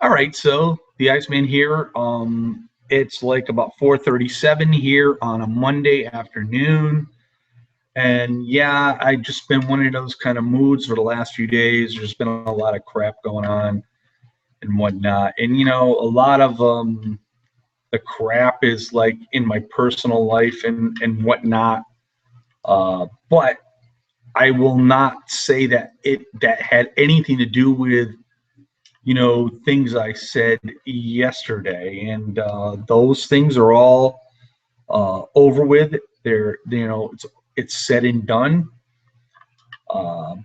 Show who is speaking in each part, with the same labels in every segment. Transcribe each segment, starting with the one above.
Speaker 1: All right, so the Iceman here. It's like about 4:37 here on a Monday afternoon, and yeah, I just been one of those kind of moods for the last few days. There's been a lot of crap going on and whatnot, and a lot of the crap is like in my personal life and whatnot. But I will not say that that had anything to do with things I said yesterday, and those things are all over with. They're it's said and done.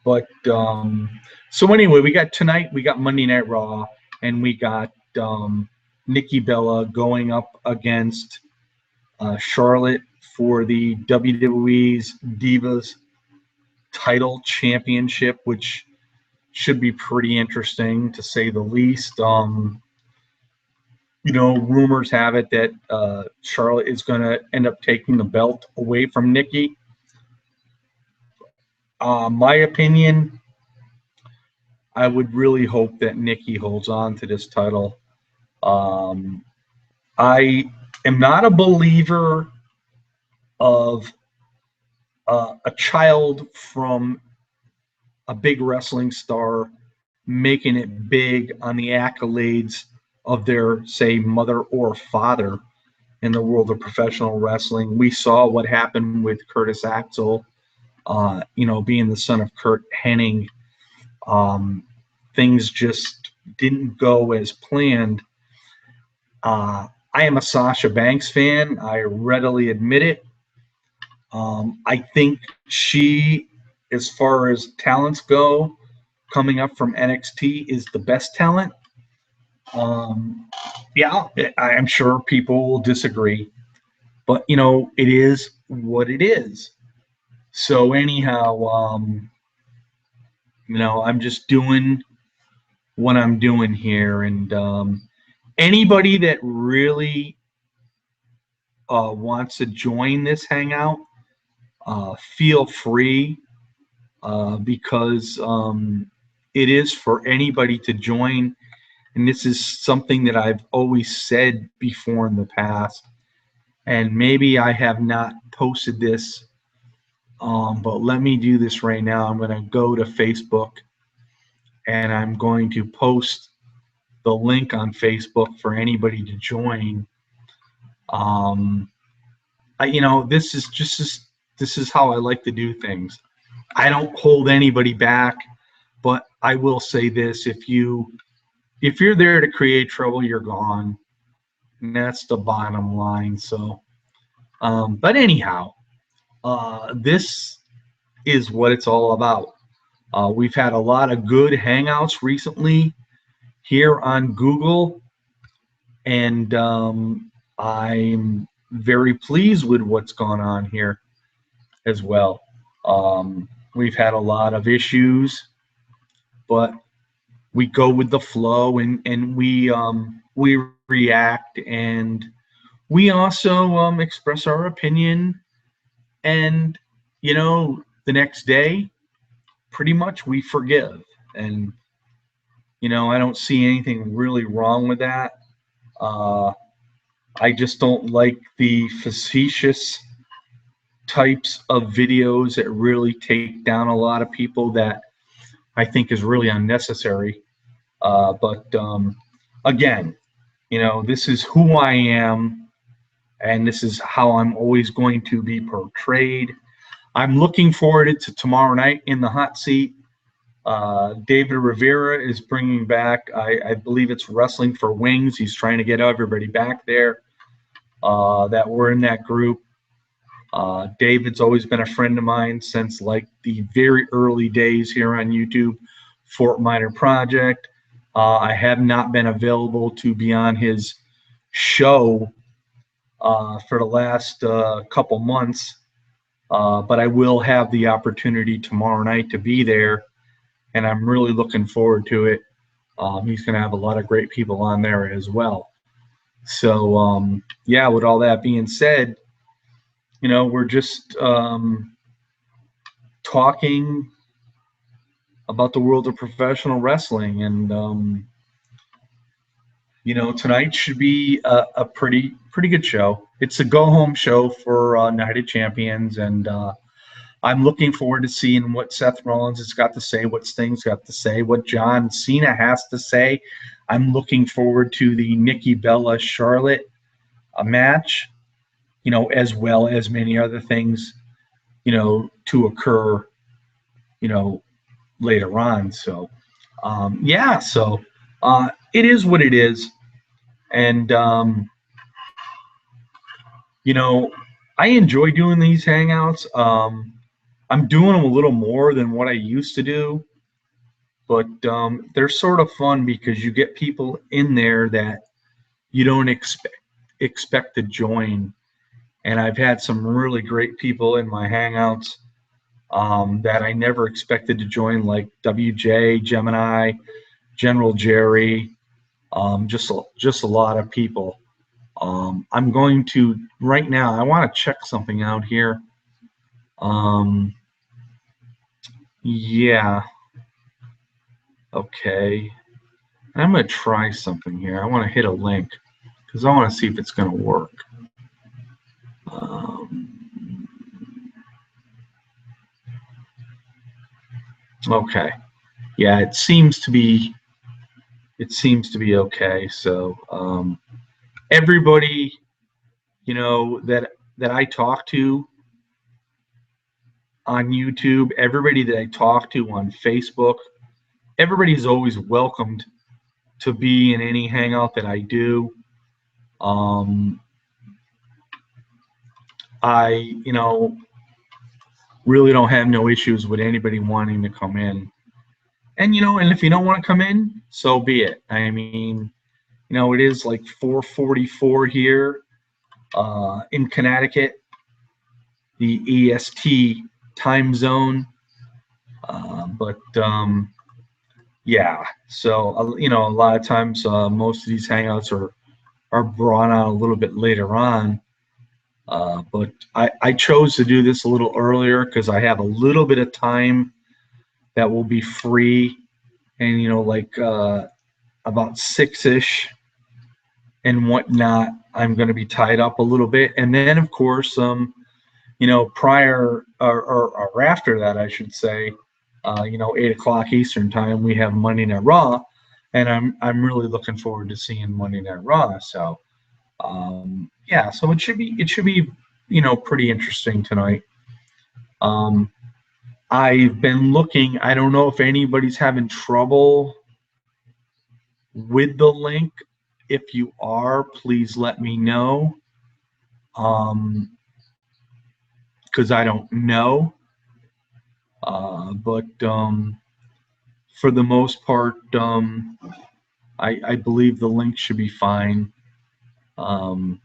Speaker 1: But so anyway, we got tonight. We got Monday Night Raw, and we got Nikki Bella going up against Charlotte for the WWE's Divas Title Championship, which should be pretty interesting to say the least. Rumors have it that Charlotte is going to end up taking the belt away from Nikki. My opinion, I would really hope that Nikki holds on to this title. Um, I am not a believer of a child from a big wrestling star making it big on the accolades of their, say, mother or father in the world of professional wrestling. We saw what happened with Curtis Axel, being the son of Kurt Hennig. Things just didn't go as planned. I am a Sasha Banks fan. I readily admit it. I think she, as far as talents go, coming up from NXT, is the best talent. Yeah, I'm sure people will disagree, but it is what it is. So anyhow, I'm just doing what I'm doing here, and anybody that really wants to join this hangout, feel free because it is for anybody to join. And this is something that I've always said before in the past. And maybe I have not posted this, but let me do this right now. I'm going to go to Facebook and I'm going to post the link on Facebook for anybody to join. This is this is how I like to do things. I don't hold anybody back, but I will say this: if you're there to create trouble, you're gone, and that's the bottom line. So, but anyhow, this is what it's all about. We've had a lot of good hangouts recently here on Google, and I'm very pleased with what's gone on here as well. We've had a lot of issues, but we go with the flow, and we react, and we also express our opinion, and the next day, pretty much we forgive, and I don't see anything really wrong with that. Uh, I just don't like the facetious types of videos that really take down a lot of people that I think is really unnecessary. But again, this is who I am, and this is how I'm always going to be portrayed. I'm looking forward to tomorrow night in the hot seat. David Rivera is bringing back, I believe it's Wrestling for Wings. He's trying to get everybody back there that were in that group. David's always been a friend of mine since like the very early days here on YouTube, Fort Minor Project. I have not been available to be on his show for the last couple months, but I will have the opportunity tomorrow night to be there, and I'm really looking forward to it. He's going to have a lot of great people on there as well. So, yeah, with all that being said, we're just talking about the world of professional wrestling, and Tonight should be a pretty good show. It's a go home show for Night of Champions, and I'm looking forward to seeing what Seth Rollins has got to say, what Sting's got to say, what John Cena has to say. I'm looking forward to the Nikki Bella Charlotte match, as well as many other things, to occur, later on. So, yeah, so it is what it is. And, I enjoy doing these hangouts. I'm doing them a little more than what I used to do, but they're sort of fun because you get people in there that you don't expect to join. And I've had some really great people in my hangouts that I never expected to join, like WJ, Gemini, General Jerry, just a lot of people. I'm going to right now. I want to check something out here. Yeah. Okay. I'm going to try something here. I want to hit a link because I want to see if it's going to work. Okay. Yeah, it seems to be okay. So everybody, that I talk to on YouTube, everybody that I talk to on Facebook, everybody's always welcomed to be in any hangout that I do. I, really don't have no issues with anybody wanting to come in. And, and if you don't want to come in, so be it. I mean, it is like 4:44 here in Connecticut, the EST time zone. But yeah, so a lot of times most of these hangouts are brought on a little bit later on. But I chose to do this a little earlier because I have a little bit of time that will be free, and like about 6-ish and whatnot, I'm going to be tied up a little bit, and then of course, prior or after that, I should say, 8 o'clock Eastern time, we have Monday Night Raw, and I'm really looking forward to seeing Monday Night Raw. So. Yeah, so it should be pretty interesting tonight. I've been looking. I don't know if anybody's having trouble with the link. If you are, please let me know. Because I don't know. But for the most part, I believe the link should be fine. I'm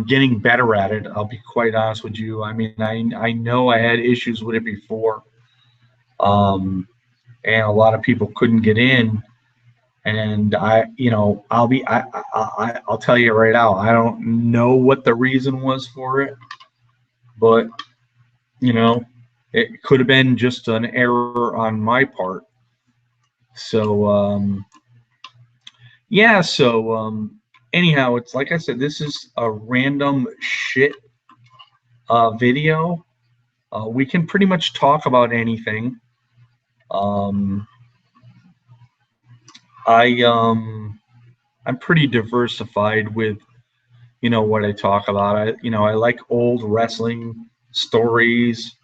Speaker 1: getting better at it. I'll be quite honest with you. I mean, I know I had issues with it before, and a lot of people couldn't get in. And I'll tell you right now, I don't know what the reason was for it, but it could have been just an error on my part. So yeah, so anyhow, it's like I said, this is a random shit video. We can pretty much talk about anything. I'm pretty diversified with what I talk about. I like old wrestling stories,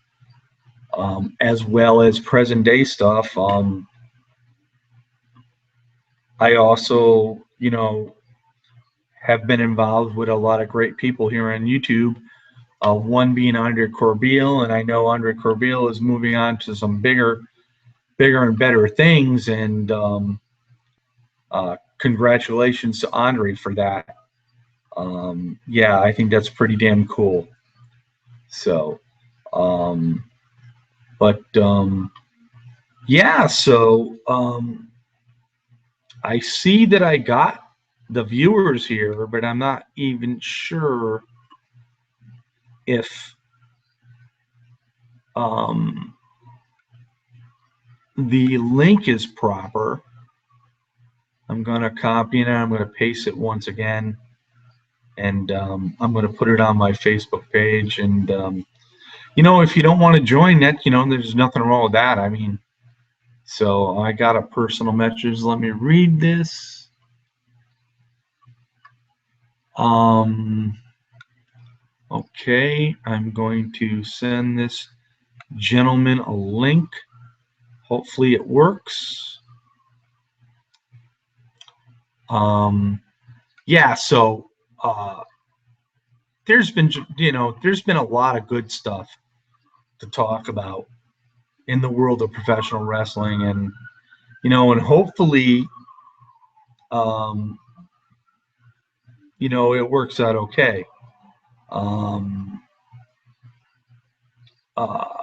Speaker 1: as well as present day stuff. I also have been involved with a lot of great people here on YouTube. One being Andre Corbeil, and I know Andre Corbeil is moving on to some bigger and better things. And congratulations to Andre for that. Yeah, I think that's pretty damn cool. So, but yeah, so I see that I got the viewers here, but I'm not even sure if the link is proper. I'm going to copy it and I'm going to paste it once again. And I'm going to put it on my Facebook page. And, you know, if you don't want to join that, you know, there's nothing wrong with that. I mean, so I got a personal message. Let me read this. Okay, I'm going to send this gentleman a link. Hopefully it works. Yeah, so there's been, you know, there's been a lot of good stuff to talk about in the world of professional wrestling, and you know, and hopefully, you know, it works out okay.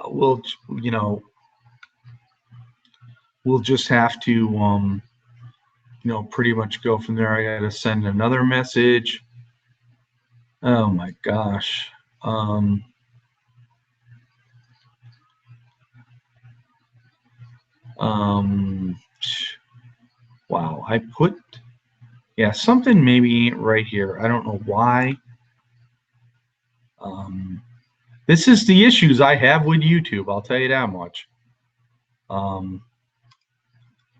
Speaker 1: We'll, you know, we'll just have to, you know, pretty much go from there. I got to send another message. Oh my gosh. Wow, I put, yeah, something maybe ain't right here. I don't know why. This is the issues I have with YouTube, I'll tell you that much.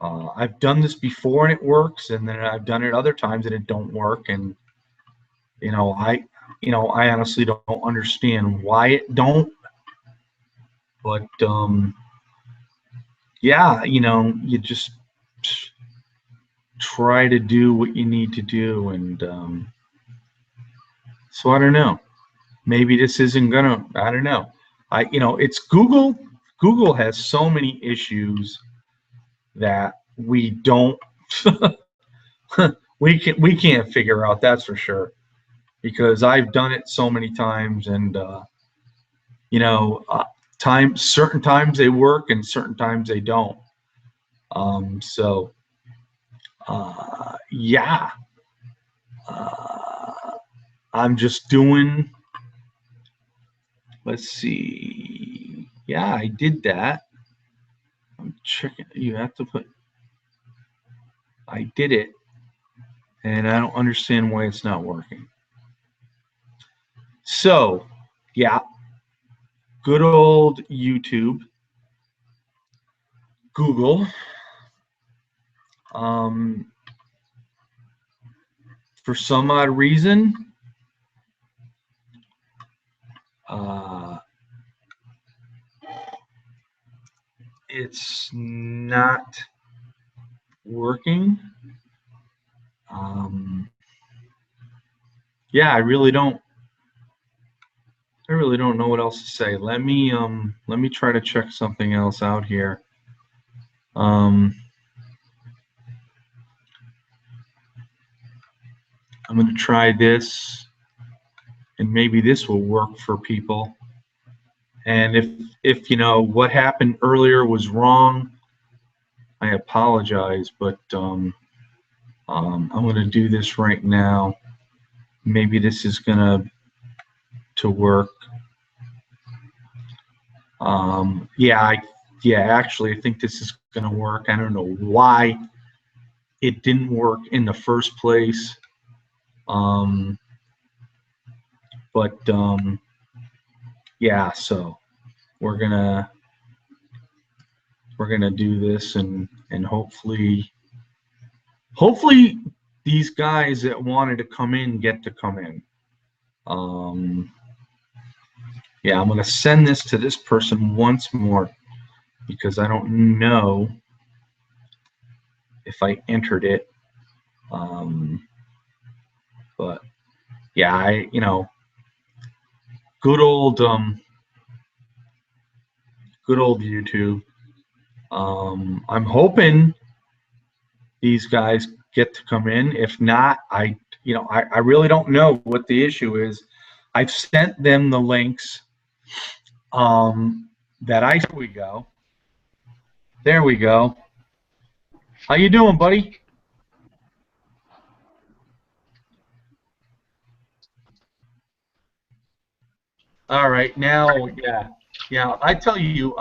Speaker 1: I've done this before and it works, and then I've done it other times and it don't work. And you know, I honestly don't understand why it don't. But yeah, you know, you just try to do what you need to do, and so I don't know. Maybe this isn't gonna. I don't know. You know, it's Google. Google has so many issues that we don't. we can't figure out. That's for sure. Because I've done it so many times, and you know, certain times they work and certain times they don't. So yeah, I'm just doing. Let's see. Yeah, I did that. I'm checking. You have to put. I did it, and I don't understand why it's not working. So, yeah, good old YouTube, Google. For some odd reason, it's not working. Yeah, I really don't know what else to say. Let me try to check something else out here. I'm going to try this, and maybe this will work for people. And if you know what happened earlier was wrong, I apologize, but I'm going to do this right now. Maybe this is going to work. Yeah, actually, I think this is going to work. I don't know why it didn't work in the first place. But yeah, so we're gonna do this, and hopefully these guys that wanted to come in get to come in. Yeah, I'm gonna send this to this person once more because I don't know if I entered it. But yeah, you know, good old YouTube. I'm hoping these guys get to come in. If not, I really don't know what the issue is. I've sent them the links. Here we go. There we go. How you doing, buddy? All right, now, yeah. I tell you,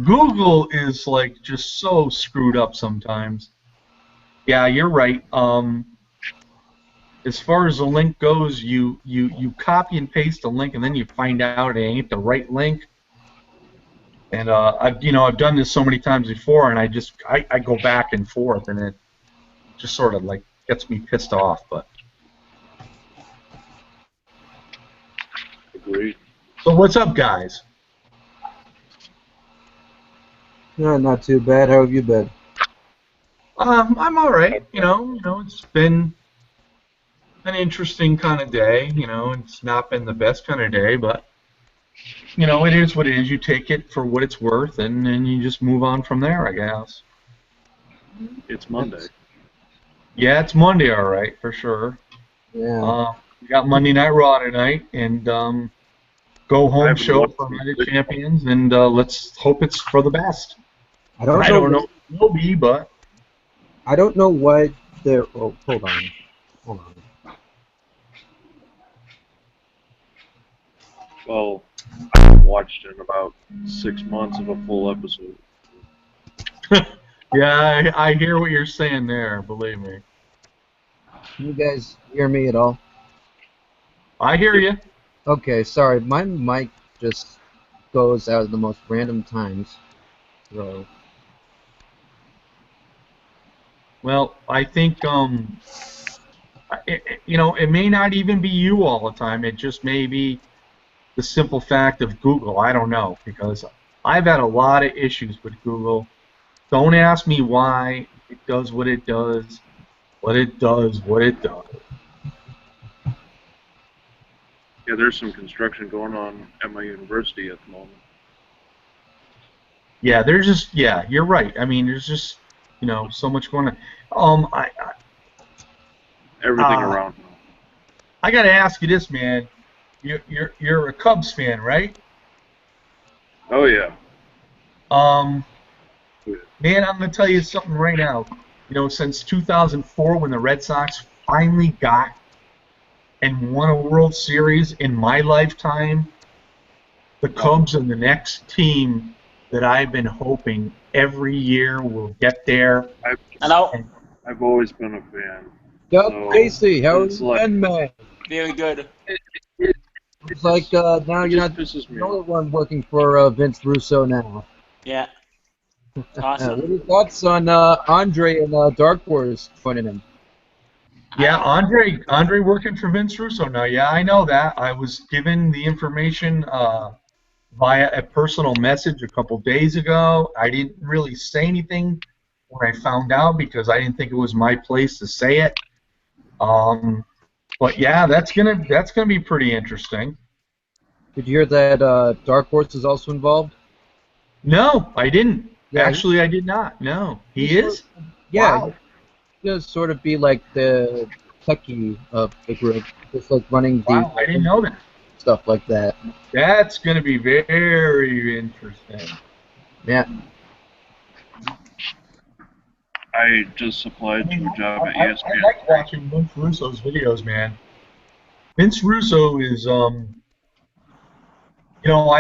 Speaker 1: Google is like just so screwed up sometimes. Yeah, you're right. As far as the link goes, you copy and paste the link, and then you find out it ain't the right link. And I've done this so many times before, and I go back and forth, and it just sort of like gets me pissed off. But
Speaker 2: Agreed.
Speaker 1: so what's up, guys?
Speaker 3: No, not too bad. How have you been?
Speaker 1: I'm all right. It's been an interesting kind of day. It's not been the best kind of day, but it is what it is. You take it for what it's worth, and then you just move on from there, I guess.
Speaker 2: It's Monday.
Speaker 1: Yeah, it's Monday, all right, for sure.
Speaker 3: Yeah.
Speaker 1: We got Monday Night Raw tonight, and go home
Speaker 2: haven't
Speaker 1: show
Speaker 2: watched
Speaker 1: for
Speaker 2: it.
Speaker 1: Night of Champions, and let's hope it's for the best.
Speaker 3: I don't
Speaker 1: I
Speaker 3: know.
Speaker 1: don't know if it will be, but
Speaker 3: I don't know what they're. Oh, hold on. Hold on.
Speaker 2: Well, I haven't watched in about 6 months of a full episode.
Speaker 1: yeah, I hear what you're saying there. Believe me,
Speaker 3: Can you guys hear me at all?
Speaker 1: I hear you.
Speaker 3: Okay, sorry. My mic just goes out at the most random times. So,
Speaker 1: Well, I think it may not even be you all the time. It just may be the simple fact of Google. I don't know, because I've had a lot of issues with Google. Don't ask me why. It does what it does. What it does. What it does.
Speaker 2: Yeah, there's some construction going on at my university at the moment.
Speaker 1: Yeah, you're right. I mean, there's just so much going on.
Speaker 2: Everything
Speaker 1: Uh,
Speaker 2: around now.
Speaker 1: I got to ask you this, man. You're a Cubs fan, right?
Speaker 2: Oh, yeah.
Speaker 1: Man, I'm gonna tell you something right now. Since 2004, when the Red Sox finally got and won a World Series in my lifetime, the Cubs are the next team that I've been hoping every year will get there.
Speaker 4: Hello.
Speaker 2: I've always been a fan.
Speaker 3: Yo,
Speaker 2: So,
Speaker 3: Casey, how
Speaker 2: it's
Speaker 3: you
Speaker 2: like-
Speaker 3: been, man?
Speaker 4: Very good.
Speaker 3: It's like now
Speaker 2: It
Speaker 3: you're
Speaker 2: just
Speaker 3: not
Speaker 2: pisses me
Speaker 3: the only
Speaker 2: off.
Speaker 3: one working for Vince Russo now.
Speaker 4: Yeah.
Speaker 3: What
Speaker 4: Awesome.
Speaker 3: are your thoughts on Andre and Dark Horse joining him?
Speaker 1: Yeah, Andre working for Vince Russo now. Yeah, I know that. I was given the information via a personal message a couple days ago. I didn't really say anything when I found out because I didn't think it was my place to say it. But yeah, that's gonna be pretty interesting.
Speaker 3: Did you hear that Dark Horse is also involved?
Speaker 1: No, I didn't.
Speaker 3: Yeah,
Speaker 1: Actually, I did not. No, he is.
Speaker 3: Yeah,
Speaker 1: Wow.
Speaker 3: he's gonna sort of be like the techie of the group, just like running the
Speaker 1: Wow, I didn't know that.
Speaker 3: stuff like that.
Speaker 1: That's gonna be very interesting.
Speaker 3: Yeah,
Speaker 2: I just applied to a job at
Speaker 1: I
Speaker 2: ESPN.
Speaker 1: like watching Vince Russo's videos, man. Vince Russo is I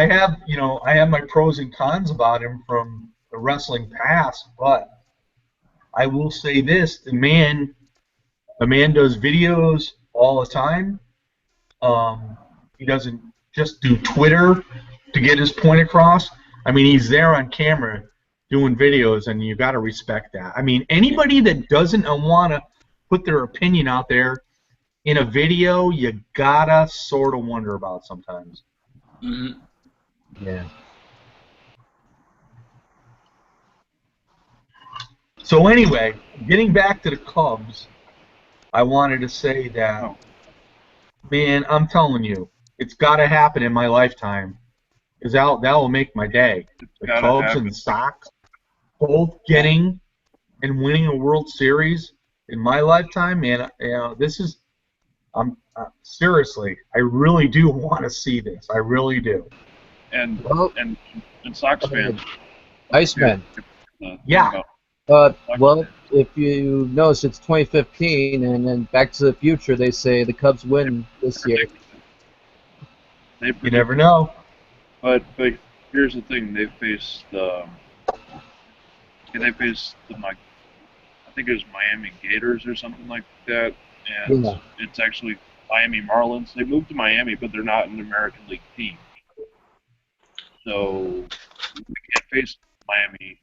Speaker 1: have my pros and cons about him from the wrestling past, but I will say this: the man does videos all the time. He doesn't just do Twitter to get his point across. I mean, he's there on camera doing videos, and you got to respect that. I mean, anybody that doesn't want to put their opinion out there in a video, you gotta sort of wonder about sometimes.
Speaker 4: hmm
Speaker 3: yeah.
Speaker 1: So anyway, getting back to the Cubs, I wanted to say that,
Speaker 2: Oh.
Speaker 1: man, I'm telling you, it's got to happen in my lifetime, because that will make my day. The
Speaker 2: gotta
Speaker 1: Cubs
Speaker 2: happen.
Speaker 1: and the Sox both getting and winning a World Series in my lifetime, man. This is, seriously, I really do want to see this. I really do.
Speaker 2: And
Speaker 3: Well,
Speaker 2: and Sox fans.
Speaker 3: Iceman.
Speaker 1: Yeah.
Speaker 3: Well, if you notice, it's 2015, and then Back to the Future, they say the Cubs win this year.
Speaker 1: You never know.
Speaker 2: But here's the thing: they faced I think it was Miami Gators or something like that, and
Speaker 3: Yeah.
Speaker 2: it's actually Miami Marlins. They moved to Miami, but they're not an American League team, so we can't face Miami.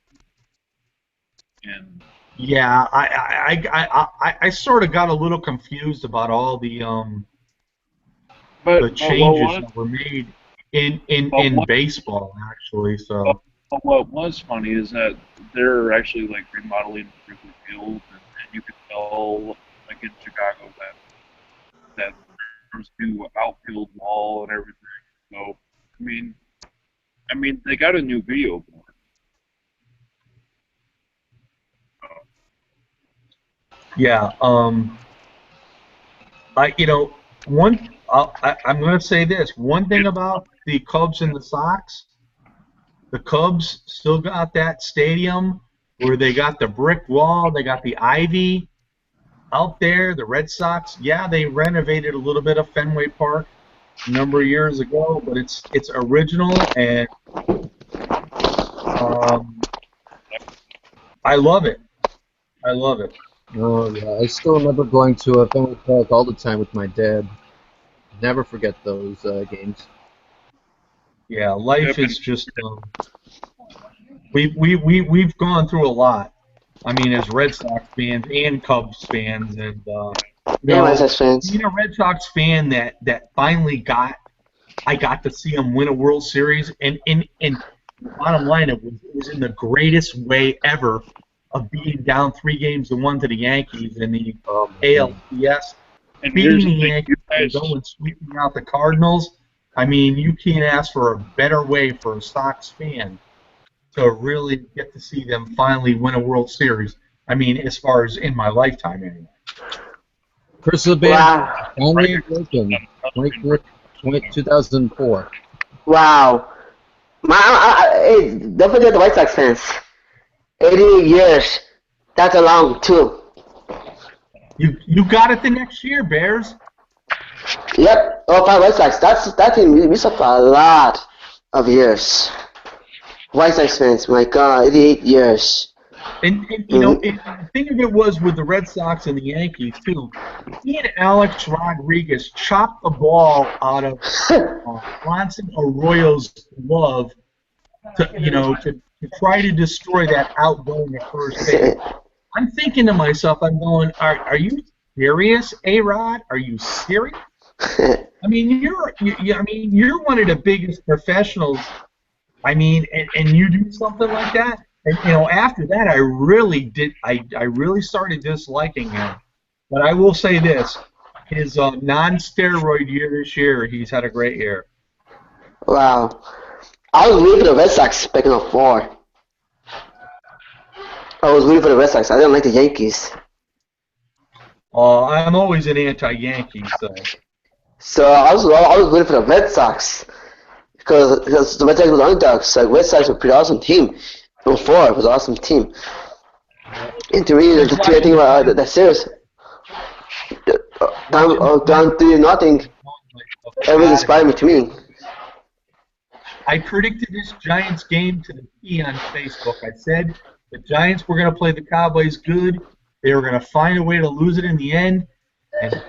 Speaker 2: And
Speaker 1: Yeah, I sort of got a little confused about all the
Speaker 2: but
Speaker 1: changes
Speaker 2: what
Speaker 1: that were made in
Speaker 2: But what-
Speaker 1: baseball actually. So
Speaker 2: what was funny is that they're actually like remodeling Wrigley Field, and you could tell like in Chicago that there's new outfield wall and everything. So I mean they got a new video board.
Speaker 1: yeah, I'm going to say this. One thing about the Cubs and the Sox, the Cubs still got that stadium where they got the brick wall, they got the ivy out there. The Red Sox, yeah, they renovated a little bit of Fenway Park a number of years ago, but it's original, and I love it. I love it.
Speaker 3: Oh yeah, I still remember going to Fenway Park all the time with my dad. Never forget those games.
Speaker 1: Yeah, life is just we've gone through a lot. I mean, as Red Sox fans and Cubs fans, and
Speaker 5: Yeah, Red Sox fans.
Speaker 1: being a Red Sox fan that finally I got to see them win a World Series, and bottom line, it was in the greatest way ever of being down 3-1 to the Yankees in the ALCS,
Speaker 2: And
Speaker 1: beating
Speaker 2: here's
Speaker 1: the
Speaker 2: the thing,
Speaker 1: Yankees and going sweeping out the Cardinals. I mean, you can't ask for a better way for a Sox fan to really get to see them finally win a World Series. I mean, as far as in my lifetime, anyway.
Speaker 3: Curse of the
Speaker 5: Wow.
Speaker 3: Band finally broken. 2004.
Speaker 5: Wow. Hey, don't forget the White Sox fans. 88 years. That's a long too.
Speaker 1: You got it the next year, Bears.
Speaker 5: Yep. Oh, five White Sox. That team we suffered a lot of years. White Sox fans, my God, 88 years.
Speaker 1: And you know, the thing of it was with the Red Sox and the Yankees too. He and Alex Rodriguez chopped the ball out of Bronson Arroyo's glove to try to destroy that outgoing at first base. I'm thinking to myself, I'm going, are you serious, A-Rod? Are you serious? I mean, you're one of the biggest professionals. I mean, and you do something like that. And after that, I really started disliking him. But I will say this: his non-steroid year this year, he's had a great year.
Speaker 5: Wow. I was rooting for the Red Sox back in 04. I was rooting for the Red Sox. I didn't like the Yankees.
Speaker 1: I'm always an anti-Yankee,
Speaker 5: So I was rooting for the Red Sox because the Red Sox were underdogs. Like Red Sox were a pretty awesome team. 04 was an awesome team. And to me, the two thing about that series, down 3-0, everything inspired me to me.
Speaker 1: I predicted this Giants game to the T on Facebook. I said the Giants were going to play the Cowboys good. They were going to find a way to lose it in the end, and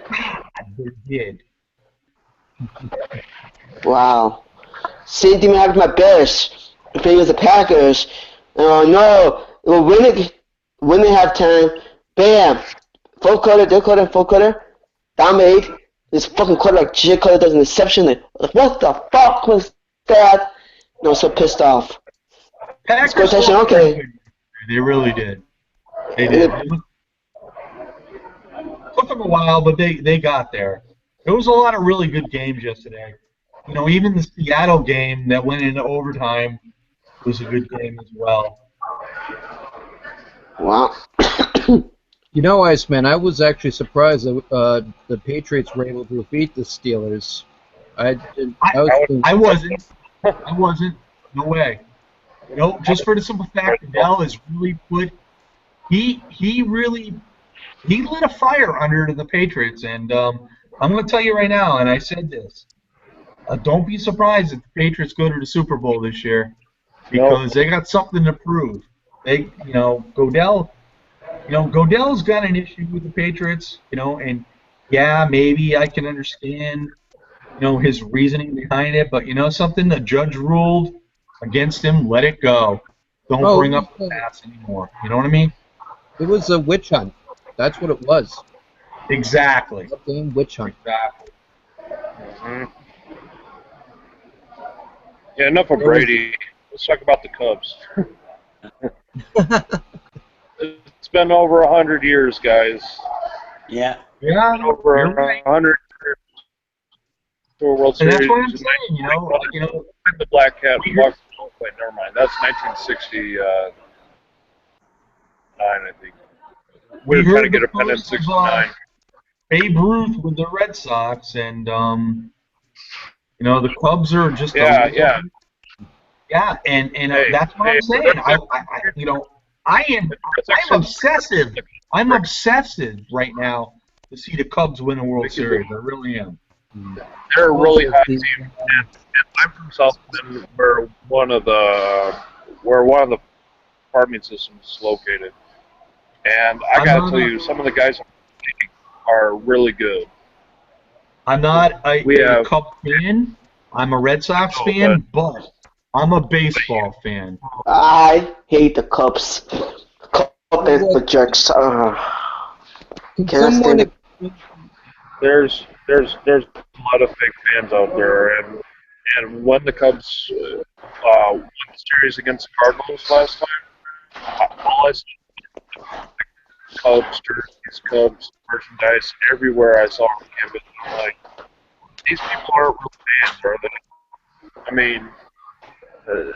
Speaker 1: they did.
Speaker 5: Wow. Same thing happened to my Bears. Playing with the Packers. Oh no, we'll win it when they have time. Bam! Full quarter, full quarter. Down 8. This fucking quarterback Jay Cutler does an interception. Like, what the fuck was that? I was so pissed off.
Speaker 1: Packers
Speaker 5: Score touchdown,
Speaker 1: looked
Speaker 5: okay.
Speaker 1: good. They really did. They did. It took them a while, but they got there. There was a lot of really good games yesterday. Even the Seattle game that went into overtime was a good game as well.
Speaker 5: Wow.
Speaker 3: Iceman, I was actually surprised that the Patriots were able to defeat the Steelers. I
Speaker 1: wasn't. I wasn't. No way. Just for the simple fact that Dell has really he lit a fire under the Patriots, and I'm going to tell you right now, and I said this, don't be surprised if the Patriots go to the Super Bowl this year, because they got something to prove. Godell, Goodell's got an issue with the Patriots, and yeah, maybe I can understand, his reasoning behind it, but something, the judge ruled against him, let it go. Don't
Speaker 3: Oh,
Speaker 1: bring up the past anymore. You know what I mean?
Speaker 3: it was a witch hunt. That's what it was.
Speaker 1: Exactly.
Speaker 3: A game witch hunt.
Speaker 1: Exactly.
Speaker 2: Mhm. Yeah, enough of Brady. Let's talk about the Cubs. It's been over 100 years, guys.
Speaker 4: Yeah.
Speaker 1: Yeah,
Speaker 2: Over
Speaker 1: you're right.
Speaker 2: 100 years to a World
Speaker 1: And
Speaker 2: Series.
Speaker 1: that's what I'm saying,
Speaker 2: The Black Cat. Wait, never mind. That's 1969, I think. We
Speaker 1: we
Speaker 2: were trying to
Speaker 1: heard
Speaker 2: get
Speaker 1: the
Speaker 2: a pen in
Speaker 1: first of
Speaker 2: 69.
Speaker 1: Babe Ruth with the Red Sox, and the Cubs are just a
Speaker 2: Yeah,
Speaker 1: little,
Speaker 2: yeah.
Speaker 1: yeah, and
Speaker 2: Hey,
Speaker 1: that's what I'm saying. I'm obsessive. I'm obsessive right now to see the Cubs win a World Series. I really am.
Speaker 2: They're a really
Speaker 3: Also,
Speaker 2: hot
Speaker 3: the-
Speaker 2: team. And I'm from South Bend, where one of the farming systems is located. And I gotta tell you, some of the guys are really good.
Speaker 1: I'm not
Speaker 2: We
Speaker 1: a
Speaker 2: have-
Speaker 1: Cubs fan. I'm a Red Sox fan, but I'm a baseball fan.
Speaker 5: I hate the Cubs. Cubs for jerks.
Speaker 3: Can
Speaker 5: Can't
Speaker 3: someone
Speaker 5: stand it.
Speaker 2: There's a lot of fake fans out there, and when the Cubs won the series against the Cardinals last time, all I saw Cubs jerseys, Cubs merchandise everywhere I saw on campus. I'm like, these people aren't real fans, are they? I mean, it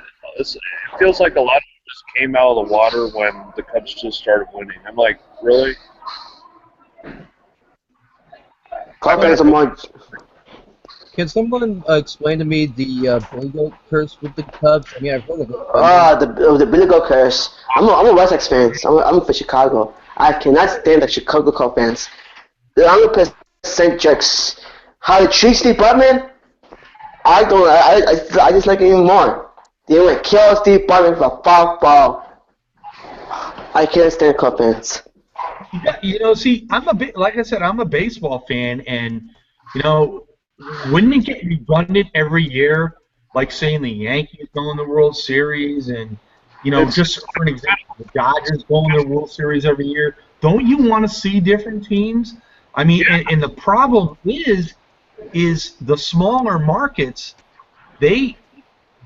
Speaker 2: feels like a lot of them just came out of the water when the Cubs just started winning. I'm like, really?
Speaker 5: Cubs fans are more.
Speaker 3: Can someone explain to me the bingo curse with the Cubs? I mean, I've heard of it. But
Speaker 5: The Billy Goat curse. I'm a Red Sox fan. I'm for Chicago. I cannot stand the Chicago Cubs fans. They're 100% jerks. How they treat Steve Bartman, I don't. I just like it even more. They went kill Steve Bartman for a foul ball. I can't stand Cubs fans.
Speaker 1: See, like I said, I'm a baseball fan, and wouldn't it get redundant every year, like saying the Yankees go in the World Series, and just for an example, the Dodgers go in the World Series every year? Don't you want to see different teams? I mean, and the problem is the smaller markets. They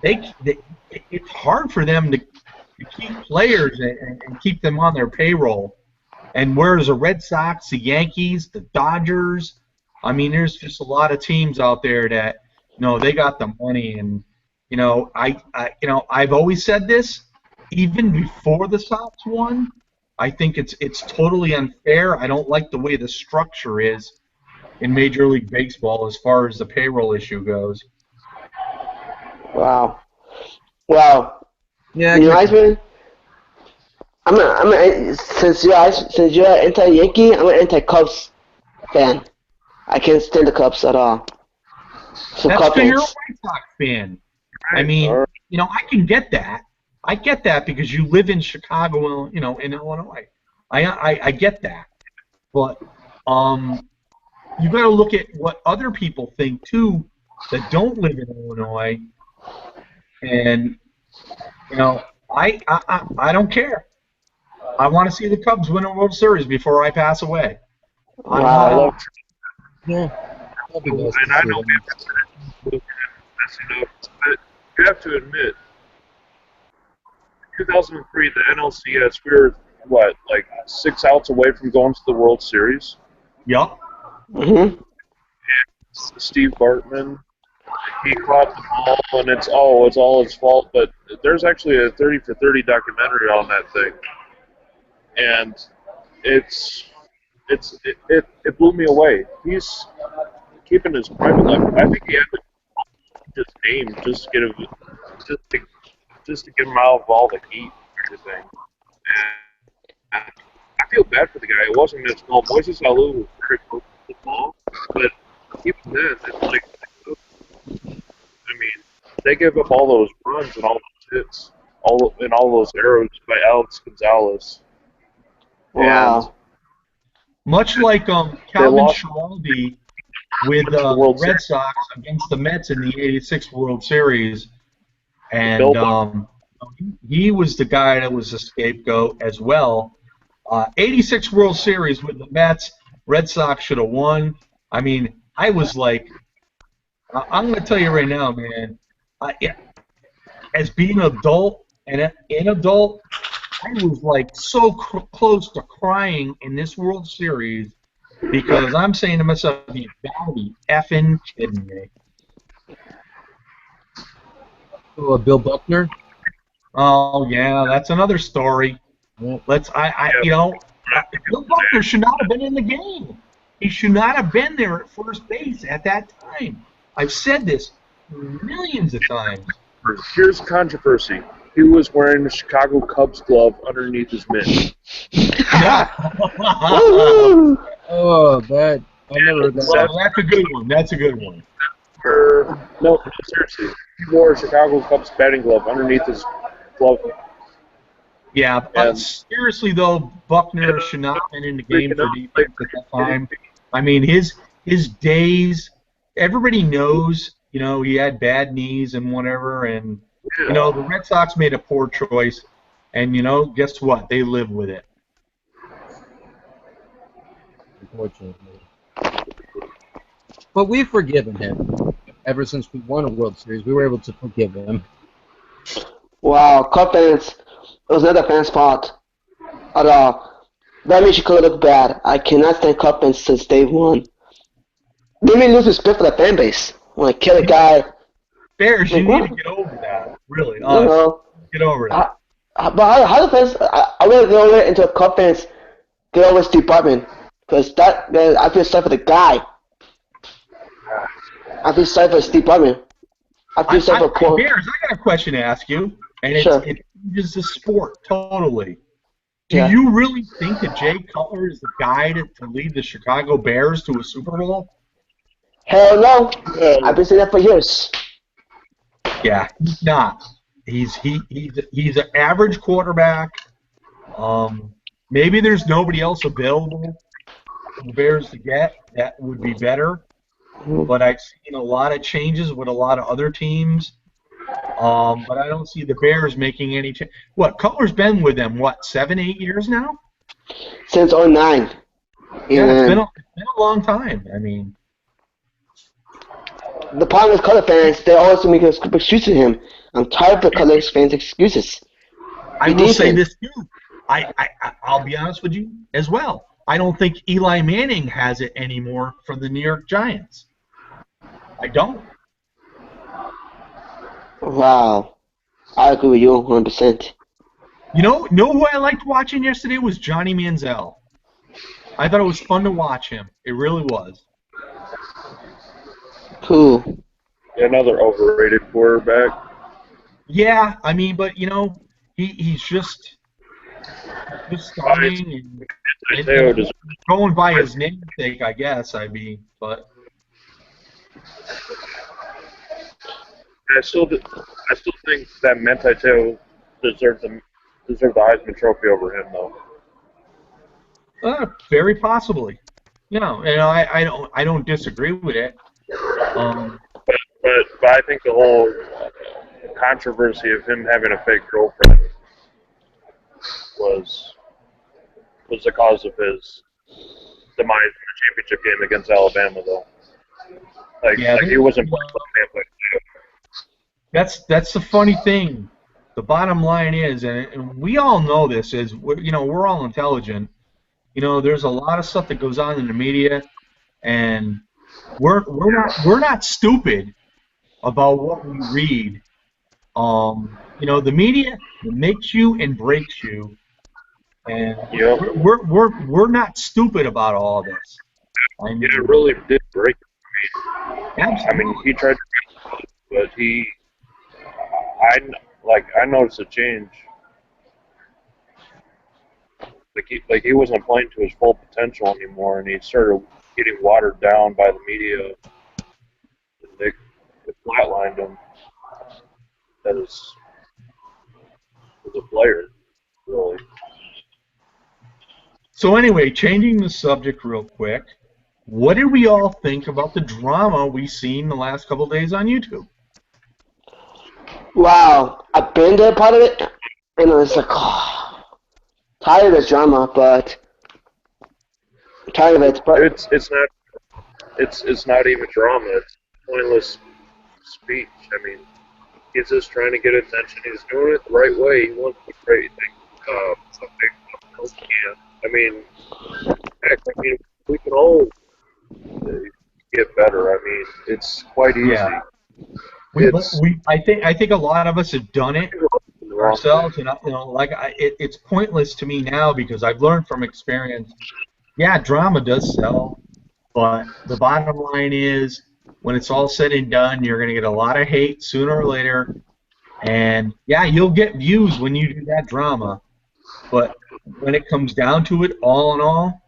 Speaker 1: it's hard for them to keep players and keep them on their payroll. And whereas the Red Sox, the Yankees, the Dodgers, I mean, there's just a lot of teams out there that, they got the money. And, I've always said this, even before the Sox won, I think it's totally unfair. I don't like the way the structure is in Major League Baseball as far as the payroll issue goes.
Speaker 5: Wow. Wow.
Speaker 3: yeah,
Speaker 5: You know, Iceman, since you're an anti-Yankee, I'm an anti-Cubs fan. I can't stand the Cubs at all. So
Speaker 1: That's
Speaker 5: Cubs
Speaker 1: because you're a
Speaker 5: fans.
Speaker 1: White Sox fan. I mean, I can get that. I get that because you live in Chicago, in Illinois. I get that. But you got to look at what other people think too that don't live in Illinois. And I don't care. I want to see the Cubs win a World Series before I pass away.
Speaker 2: I
Speaker 5: Wow.
Speaker 2: love
Speaker 3: yeah. That'd be nice
Speaker 2: and
Speaker 3: to
Speaker 2: I
Speaker 3: see
Speaker 2: know
Speaker 3: them.
Speaker 2: we've messing up, but you have to admit, 2003, the NLCS, we were, like 6 outs away from going to the World Series?
Speaker 1: Yup.
Speaker 5: Mm-hmm.
Speaker 2: Steve Bartman, he caught the ball, and it's all his fault, but there's actually a 30 for 30 documentary on that thing. And it blew me away. He's keeping his private life. I think he had to change his name just to get him out of all the heat and everything. And I feel bad for the guy. It wasn't his fault. Moises Alou was very close to the ball, but even then, it's like, I mean, they give up all those runs and all those hits, all those arrows by Alex Gonzalez.
Speaker 5: Wow.
Speaker 1: Much like Calvin
Speaker 2: lost-
Speaker 1: Schiraldi with
Speaker 2: The
Speaker 1: the
Speaker 2: World
Speaker 1: Red Sox against the Mets in the '86 World Series, and
Speaker 2: Bill
Speaker 1: he was the guy that was a scapegoat as well. '86 World Series with the Mets, Red Sox should have won. I mean, I was like, I'm going to tell you right now, man. As being an adult and an adult, I was like so close to crying in this World Series because I'm saying to myself, you gotta be effing kidding me.
Speaker 3: Oh, Bill Buckner.
Speaker 1: Oh yeah, that's another story.
Speaker 3: Yeah.
Speaker 1: Bill Buckner should not have been in the game. He should not have been there at first base at that time. I've said this millions of times.
Speaker 2: Here's controversy. He was wearing the Chicago Cubs glove underneath his mitt.
Speaker 5: Woo!
Speaker 3: Oh, that I never heard that.
Speaker 1: Well, that's a good one. That's a good one.
Speaker 2: No, seriously. He wore a Chicago Cubs batting glove underneath his glove.
Speaker 1: Yeah, but
Speaker 2: And-
Speaker 1: seriously though, Buckner should not have been in the game for defense at that time. I mean, his days. Everybody knows, he had bad knees and whatever, and the Red Sox made a poor choice, and guess what? They live with it.
Speaker 3: Unfortunately. But we've forgiven him. Ever since we won a World Series, we were able to forgive him.
Speaker 5: Wow, Cub fans, it was not the fans' fault at all. That made Chicago look bad. I cannot stand Cub fans since day one. They may lose respect for the fan base. When I kill a guy,
Speaker 1: Bears, you
Speaker 5: Like,
Speaker 1: need to get over that. Really,
Speaker 5: you know.
Speaker 1: get over that.
Speaker 5: But how the fans? I really go over into a Cub fans. They always department because I feel sorry for the guy. I feel sorry for Steve Butman. I feel sorry for poor.
Speaker 1: Bears, I got a question to ask you, and
Speaker 5: Sure.
Speaker 1: it changes the sport totally. Do
Speaker 5: Yeah.
Speaker 1: you really think that Jay Cutler is the guy to lead the Chicago Bears to a Super Bowl?
Speaker 5: Hell no! I've been saying that for years.
Speaker 1: Yeah, he's not. He's an average quarterback. Maybe there's nobody else available for the Bears to get that would be better. But I've seen a lot of changes with a lot of other teams. But I don't see the Bears making any change. What, Cutler's been with them, 7, 8 years now?
Speaker 5: Since '09.
Speaker 1: Yeah, it's been
Speaker 5: And
Speaker 1: a long time. I mean,
Speaker 5: the problem with Color fans, they always make excuses to him. I'm tired of the Color fans' excuses.
Speaker 1: I
Speaker 5: He
Speaker 1: will say
Speaker 5: decent.
Speaker 1: this too. I'll be honest with you as well. I don't think Eli Manning has it anymore for the New York Giants. I don't.
Speaker 5: Wow. I agree with you 100%.
Speaker 1: Know who I liked watching yesterday was Johnny Manziel. I thought it was fun to watch him. It really was.
Speaker 5: Cool.
Speaker 2: Another overrated quarterback.
Speaker 1: Yeah, I mean, but he's just starting and
Speaker 2: Mateo deserves
Speaker 1: going by his namesake, I guess. But
Speaker 2: I still think that Mateo deserved the Heisman Trophy over him, though.
Speaker 1: very possibly. I don't disagree with it.
Speaker 2: But I think the whole controversy of him having a fake girlfriend was the cause of his demise in the championship game against Alabama, though. He wasn't playing with
Speaker 1: That's the funny thing. The bottom line is, and we all know this, is we're all intelligent. There's a lot of stuff that goes on in the media, and we're not stupid about what we read. The media makes you and breaks you, and
Speaker 2: Yep.
Speaker 1: we're not stupid about all this. I mean,
Speaker 2: It really did break.
Speaker 1: absolutely.
Speaker 2: I mean, he tried to, but I noticed a change. He wasn't playing to his full potential anymore, and he started getting watered down by the media. And they flatlined him as a player, really.
Speaker 1: So anyway, changing the subject real quick, what did we all think about the drama we seen the last couple days on YouTube?
Speaker 5: Wow, I've been there part of it, and I was like, oh, tired of this drama, but tired of it. But
Speaker 2: It's not even drama. It's pointless speech. I mean, he's just trying to get attention. He's doing it the right way. He wants to create something else can't. I mean, we can all get better. I mean, it's quite easy.
Speaker 1: Yeah.
Speaker 2: It's
Speaker 1: I think a lot of us have done it ourselves, and it's pointless to me now because I've learned from experience. Yeah, drama does sell, but the bottom line is, when it's all said and done, you're going to get a lot of hate sooner or later, and yeah, you'll get views when you do that drama, but when it comes down to it, all in all,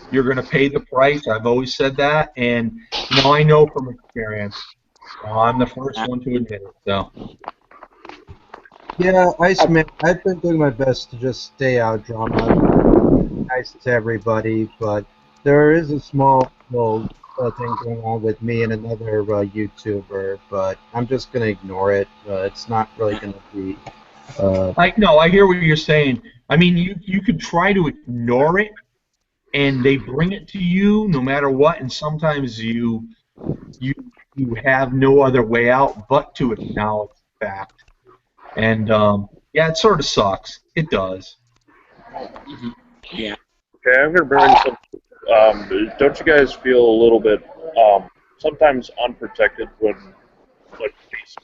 Speaker 1: you're going to pay the price. I've always said that, and I know from experience. I'm the first one to admit it. So.
Speaker 3: Yeah, Iceman, I've been doing my best to just stay out of drama. Nice to everybody, but there is a small little thing going on with me and another YouTuber, but I'm just going to ignore it. It's not really going to be...
Speaker 1: I hear what you're saying. I mean, you could try to ignore it, and they bring it to you no matter what, and sometimes you have no other way out but to acknowledge the fact. And, yeah, it sort of sucks. It does.
Speaker 4: Yeah.
Speaker 2: okay. I'm gonna bring some. Don't you guys feel a little bit sometimes unprotected when police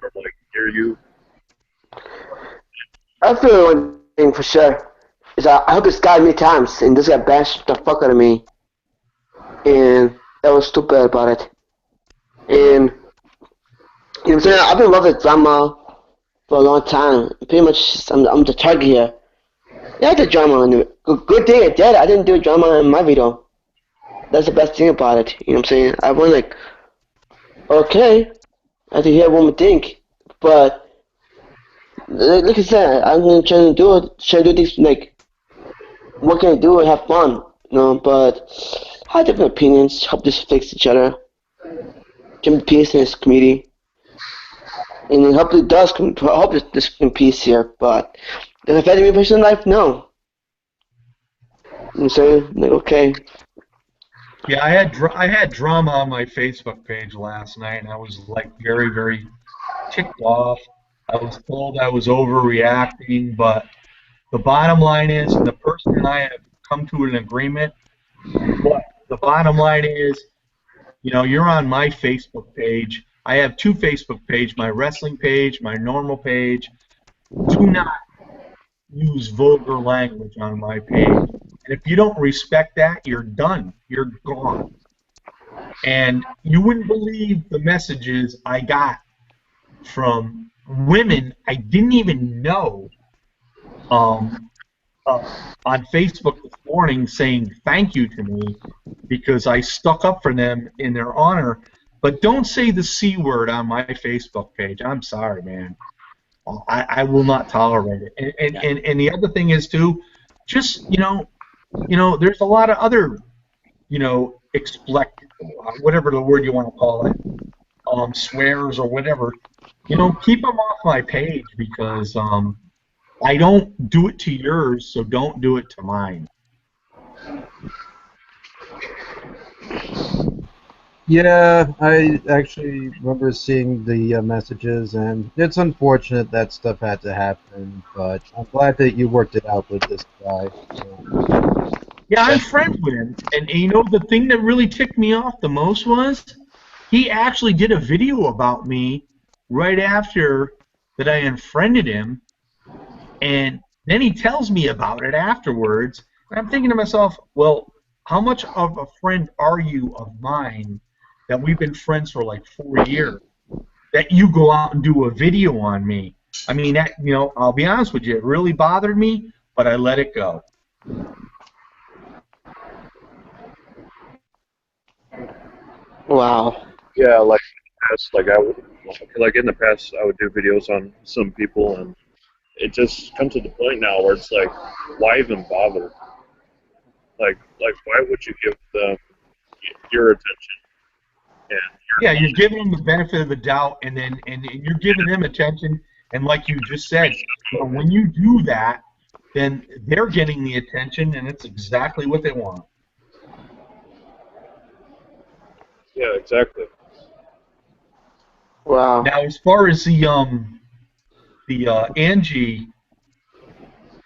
Speaker 2: are like near you?
Speaker 5: I feel one thing for sure is I hope this guy many times, and this guy bashed the fuck out of me, and that was stupid about it. And you know what I'm saying? I've been loving drama for a long time. Pretty much, I'm the target here. Yeah, I did drama. And good thing I did. I didn't do drama in my video. That's the best thing about it. You know what I'm saying? I went like, okay, I have to hear what we think, but like I said, I'm gonna try to do this like, what can I do and have fun, But I have different opinions. Help this fix each other. Give peace in this community, and then hope it does. Hope this in peace here. But does it affect me personal life? No. You know what I'm saying? Like, okay.
Speaker 1: Yeah, I had drama on my Facebook page last night, and I was like very, very ticked off. I was told I was overreacting, but the bottom line is, and the person and I have come to an agreement. But the bottom line is, you're on my Facebook page. I have two Facebook pages, my wrestling page, my normal page. Do not use vulgar language on my page. And if you don't respect that, you're done. You're gone. And you wouldn't believe the messages I got from women I didn't even know on Facebook this morning saying thank you to me because I stuck up for them in their honor. But don't say the C word on my Facebook page. I'm sorry, man. I will not tolerate it. And the other thing is too, just there's a lot of other whatever the word you want to call it, swears or whatever. Keep them off my page because I don't do it to yours, so don't do it to mine.
Speaker 3: Yeah, I actually remember seeing the messages, and it's unfortunate that stuff had to happen, but I'm glad that you worked it out with this guy.
Speaker 1: Yeah, I'm friends with him, and the thing that really ticked me off the most was he actually did a video about me right after that I unfriended him, and then he tells me about it afterwards, and I'm thinking to myself, well, how much of a friend are you of mine that we've been friends for like 4 years, that you go out and do a video on me? I mean, that, I'll be honest with you, it really bothered me, but I let it go.
Speaker 5: Wow.
Speaker 2: Yeah, like in the past, I would do videos on some people, and it just comes to the point now where it's like, why even bother? Like why would you give them your attention? And
Speaker 1: Yeah, you're giving them the benefit of the doubt, and then and you're giving them attention. And like you just said, you know, when you do that, then they're getting the attention, and it's exactly what they want.
Speaker 2: yeah, exactly.
Speaker 5: Wow.
Speaker 1: Now, as far as the Angie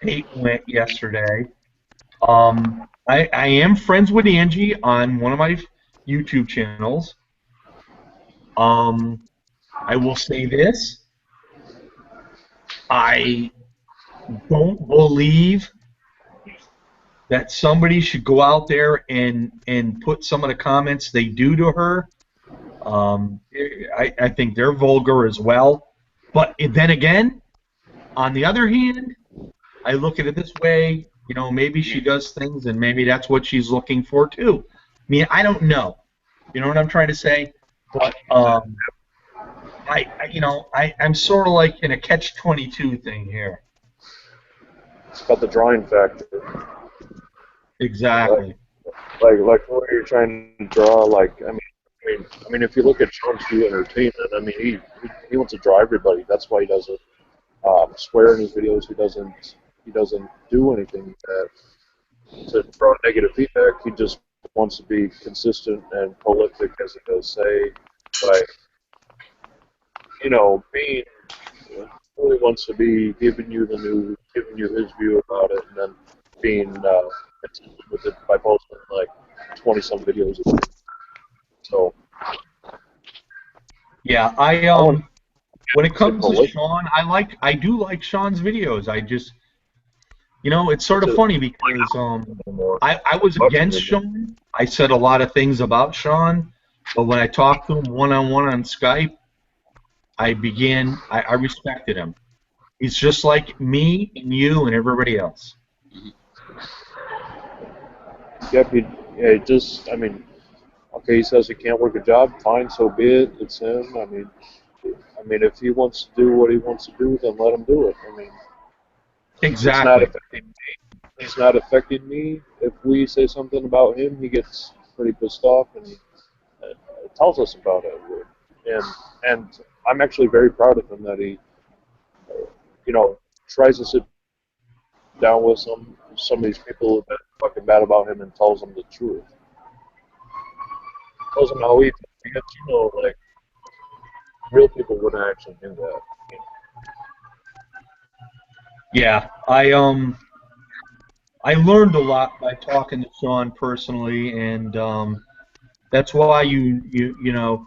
Speaker 1: hate went yesterday, I am friends with Angie on one of my YouTube channels. I will say this: I don't believe that somebody should go out there and put some of the comments they do to her. I think they're vulgar as well. But then again, on the other hand, I look at it this way, you know, maybe she does things and maybe that's what she's looking for too. I mean, I don't know. You know what I'm trying to say? But I'm sort of like in a catch-22 thing here.
Speaker 2: It's about the drawing factor.
Speaker 1: Exactly.
Speaker 2: Like what you're trying to draw. Like I mean, if you look at Sean Q Entertainment, I mean, he wants to draw everybody. That's why he doesn't swear in his videos. He doesn't do anything to draw negative feedback. He just wants to be consistent and prolific, as he does say. Like, you know, being really wants to be giving you the news, giving you his view about it, and then being consistent with it by posting like 20-some videos a day. So.
Speaker 1: Yeah, when it comes to Sean, I do like Sean's videos. I just, you know, it's sort of funny because I was against Sean. I said a lot of things about Sean, but when I talked to him one-on-one on Skype, I respected him. He's just like me and you and everybody else.
Speaker 2: Yep, I mean, okay, he says he can't work a job, fine, so be it, it's him. I mean, if he wants to do what he wants to do, then let him do it. I mean,
Speaker 1: exactly.
Speaker 2: It's not affecting me. If we say something about him, he gets pretty pissed off and he tells us about it. And I'm actually very proud of him that he, you know, tries to sit down with some of these people that are fucking bad about him and tells them the truth. Tells them how he thinks, because, you know, like, real people wouldn't actually do that.
Speaker 1: Yeah, I learned a lot by talking to Sean personally, and that's why you know,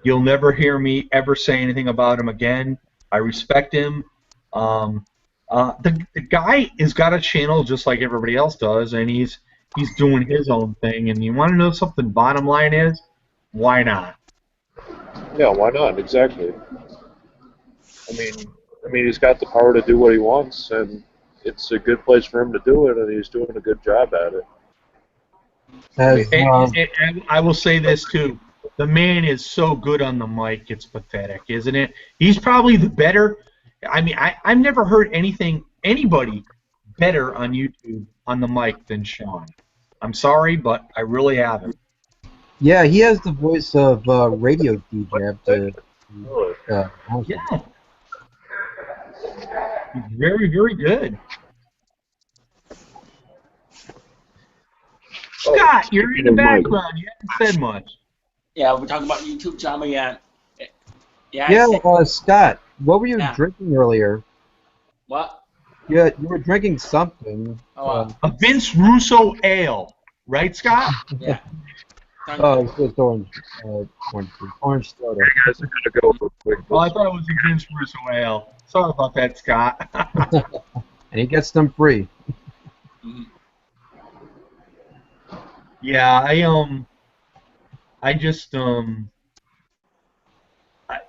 Speaker 1: you'll never hear me ever say anything about him again. I respect him. The guy has got a channel just like everybody else does, and he's doing his own thing. And you want to know something? Bottom line is, why not?
Speaker 2: Yeah, why not? Exactly. I mean, he's got the power to do what he wants, and it's a good place for him to do it, and he's doing a good job at it.
Speaker 1: And I will say this too: the man is so good on the mic, it's pathetic, isn't it? He's probably the better. I mean, I've never heard anybody better on YouTube on the mic than Sean. I'm sorry, but I really haven't.
Speaker 3: Yeah, he has the voice of radio DJ.
Speaker 1: Yeah. He's very, very good. Scott, you're in the background. You haven't said much.
Speaker 4: Yeah, we're talking about YouTube drama yet.
Speaker 3: Yeah, Scott, what were you drinking earlier?
Speaker 4: What?
Speaker 3: Yeah, you were drinking something.
Speaker 1: A Vince Russo ale, right, Scott?
Speaker 4: Yeah.
Speaker 3: Oh, it's just orange soda.
Speaker 2: You guys are gonna go real quick.
Speaker 1: Oh, I thought it was a Vince Russo ale. Sorry about that, Scott.
Speaker 3: And he gets them free.
Speaker 1: Yeah, I just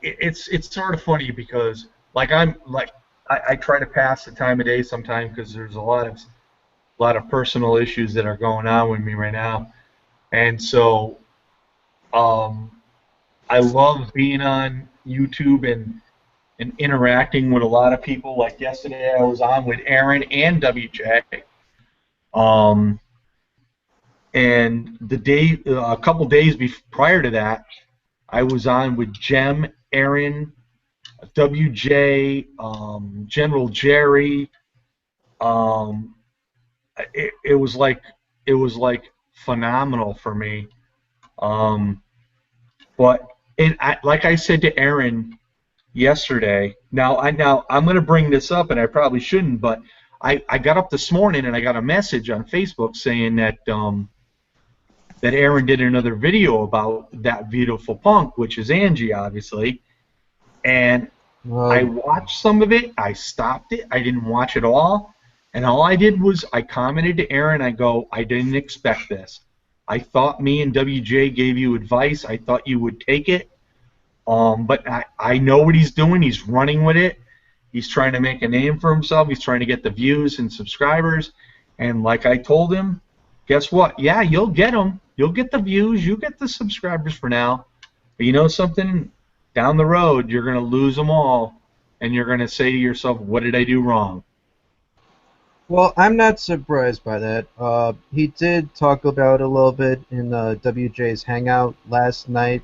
Speaker 1: it's sort of funny because I try to pass the time of day sometimes because there's a lot of personal issues that are going on with me right now, and so I love being on YouTube and interacting with a lot of people. Like yesterday, I was on with Aaron and WJ. And a couple days prior to that, I was on with Jem, Aaron, WJ, General Jerry. Um, it was like phenomenal for me. But like I said to Aaron yesterday, now I'm going to bring this up, and I probably shouldn't, but I got up this morning and I got a message on Facebook saying that that Aaron did another video about that beautiful punk, which is Angie, obviously, and I watched some of it. I stopped it. I didn't watch it all, and all I did was I commented to Aaron. I go, I didn't expect this. I thought me and WJ gave you advice. I thought you would take it. But I know what he's doing. He's running with it. He's trying to make a name for himself. He's trying to get the views and subscribers. And like I told him, guess what? Yeah, you'll get them. You'll get the views. You'll get the subscribers for now. But you know something? Down the road, you're going to lose them all. And you're going to say to yourself, what did I do wrong?
Speaker 3: Well, I'm not surprised by that. He did talk about it a little bit in WJ's Hangout last night.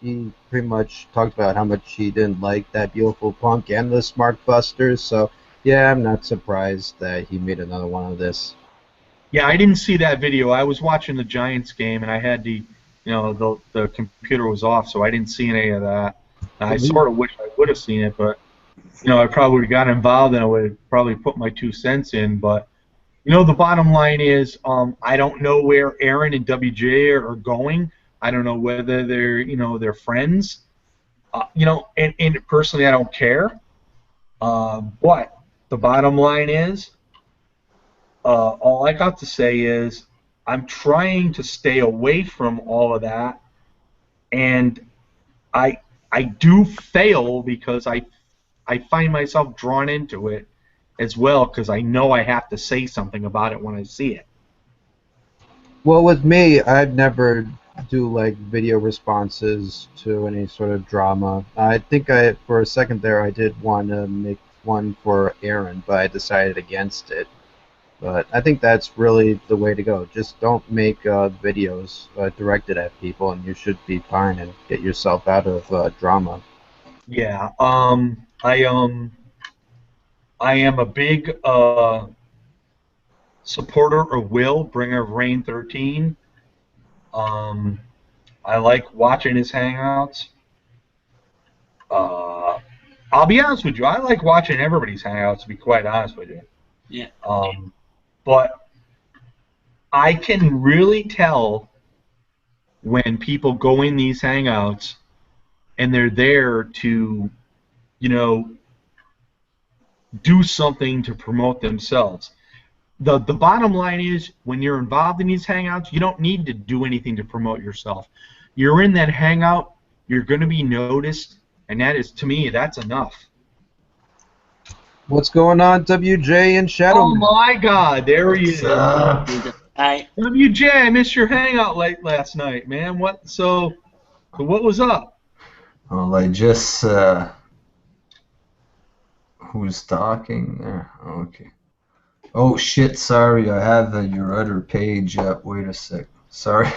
Speaker 3: He pretty much talked about how much he didn't like that beautiful punk and the Smart Busters. So, yeah, I'm not surprised that he made another one of this.
Speaker 1: Yeah, I didn't see that video. I was watching the Giants game, and I had the computer was off, so I didn't see any of that. I sort of wish I would have seen it, but I probably would have got involved and I would have probably put my 2 cents in. But the bottom line is, I don't know where Aaron and WJ are going. I don't know whether they're friends. And personally, I don't care. But the bottom line is, all I got to say is, I'm trying to stay away from all of that, and I do fail because I find myself drawn into it as well because I know I have to say something about it when I see it.
Speaker 3: Well, with me, I'd never do like video responses to any sort of drama. I think for a second there I did want to make one for Aaron, but I decided against it. But I think that's really the way to go. Just don't make videos directed at people, and you should be fine and get yourself out of drama.
Speaker 1: Yeah. I am a big supporter of Will, bringer of Reign 13. I like watching his hangouts. I'll be honest with you, I like watching everybody's hangouts, to be quite honest with you.
Speaker 4: Yeah.
Speaker 1: But I can really tell when people go in these hangouts and they're there to, do something to promote themselves. The bottom line is, when you're involved in these hangouts, you don't need to do anything to promote yourself. You're in that hangout, you're going to be noticed, and that is, to me, that's enough.
Speaker 3: What's going on, WJ and Shadow?
Speaker 1: Oh my God, there he is.
Speaker 4: Hi.
Speaker 1: WJ, I missed your hangout last night, man. What was up?
Speaker 6: Well, I just who's talking there? Okay. Oh shit! Sorry, I have your other page up. Wait a sec. Sorry.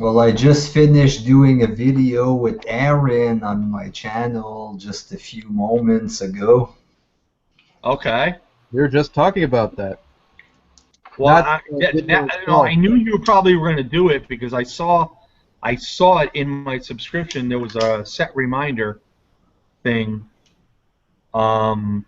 Speaker 6: Well, I just finished doing a video with Aaron on my channel just a few moments ago.
Speaker 1: Okay.
Speaker 3: We were just talking about that.
Speaker 1: Well, I knew you probably were going to do it because I saw it in my subscription. There was a set reminder thing. Now,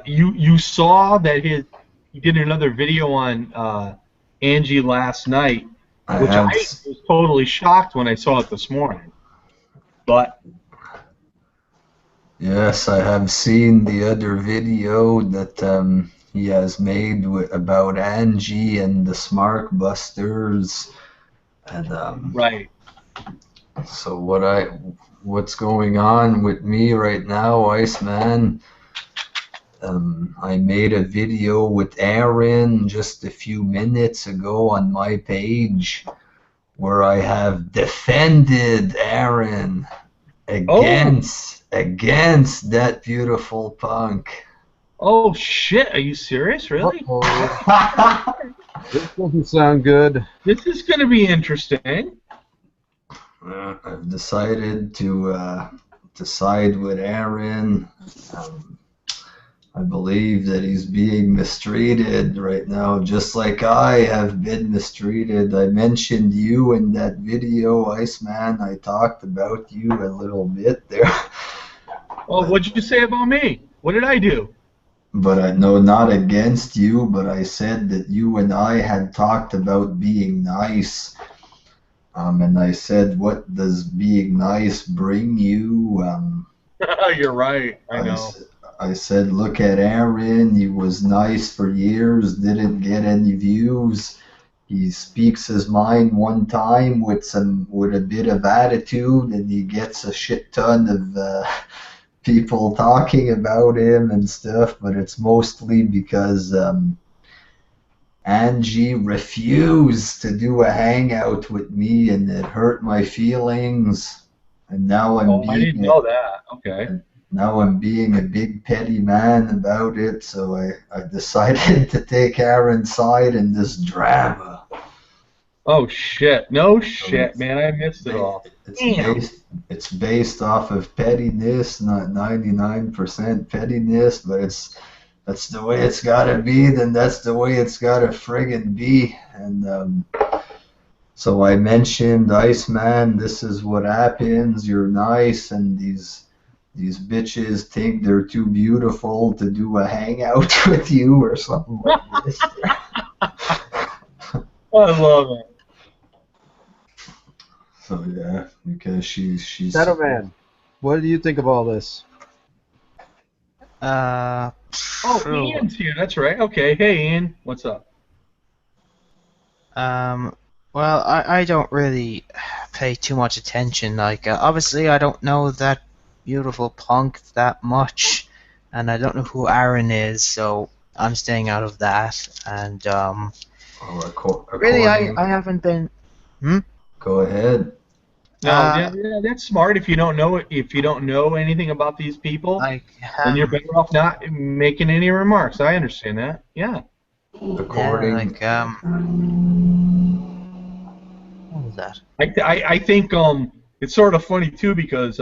Speaker 1: you saw that he did another video on Angie last night, which I was totally shocked when I saw it this morning. But
Speaker 6: yes, I have seen the other video that he has made about Angie and the Smart Busters, and
Speaker 1: right.
Speaker 6: So what's going on with me right now, Iceman? I made a video with Aaron just a few minutes ago on my page where I have defended Aaron against that beautiful punk.
Speaker 1: Oh shit! Are you serious? Really?
Speaker 3: Uh-oh. This doesn't sound good.
Speaker 1: This is going to be interesting.
Speaker 6: I've decided to side with Aaron. I believe that he's being mistreated right now, just like I have been mistreated. I mentioned you in that video, Iceman. I talked about you a little bit there.
Speaker 1: Oh, what'd you say about me? What did I do?
Speaker 6: But I know not against you, but I said that you and I had talked about being nice. And I said, what does being nice bring you?
Speaker 1: You're right. I know.
Speaker 6: I said, look at Aaron. He was nice for years, didn't get any views. He speaks his mind one time with a bit of attitude, and he gets a shit ton of people talking about him and stuff. But it's mostly because Angie refused to do a hangout with me, and it hurt my feelings. And now
Speaker 1: I didn't know that. Okay.
Speaker 6: Now I'm being a big petty man about it, so I decided to take Aaron's side in this drama.
Speaker 1: Oh shit! No shit, man. I missed it all.
Speaker 6: It's based off of pettiness, not 99% pettiness, but that's the way it's gotta be. Then that's the way it's gotta friggin' be. And so I mentioned, Iceman, this is what happens. You're nice, and these bitches think they're too beautiful to do a hangout with you or something like this.
Speaker 1: I love it.
Speaker 6: So yeah, because she's
Speaker 3: Shadowman, what do you think of all this?
Speaker 1: Oh, Ian's here. That's right. Okay. Hey, Ian. What's up?
Speaker 7: Well, I don't really pay too much attention. Like, obviously, I don't know that beautiful punk that much, and I don't know who Aaron is, so I'm staying out of that. And really, I haven't been.
Speaker 6: Go ahead.
Speaker 1: No, that's smart. If you don't know anything about these people, then you're better off not making any remarks. I understand that. Yeah.
Speaker 6: According.
Speaker 7: What was that?
Speaker 1: I think it's sort of funny too because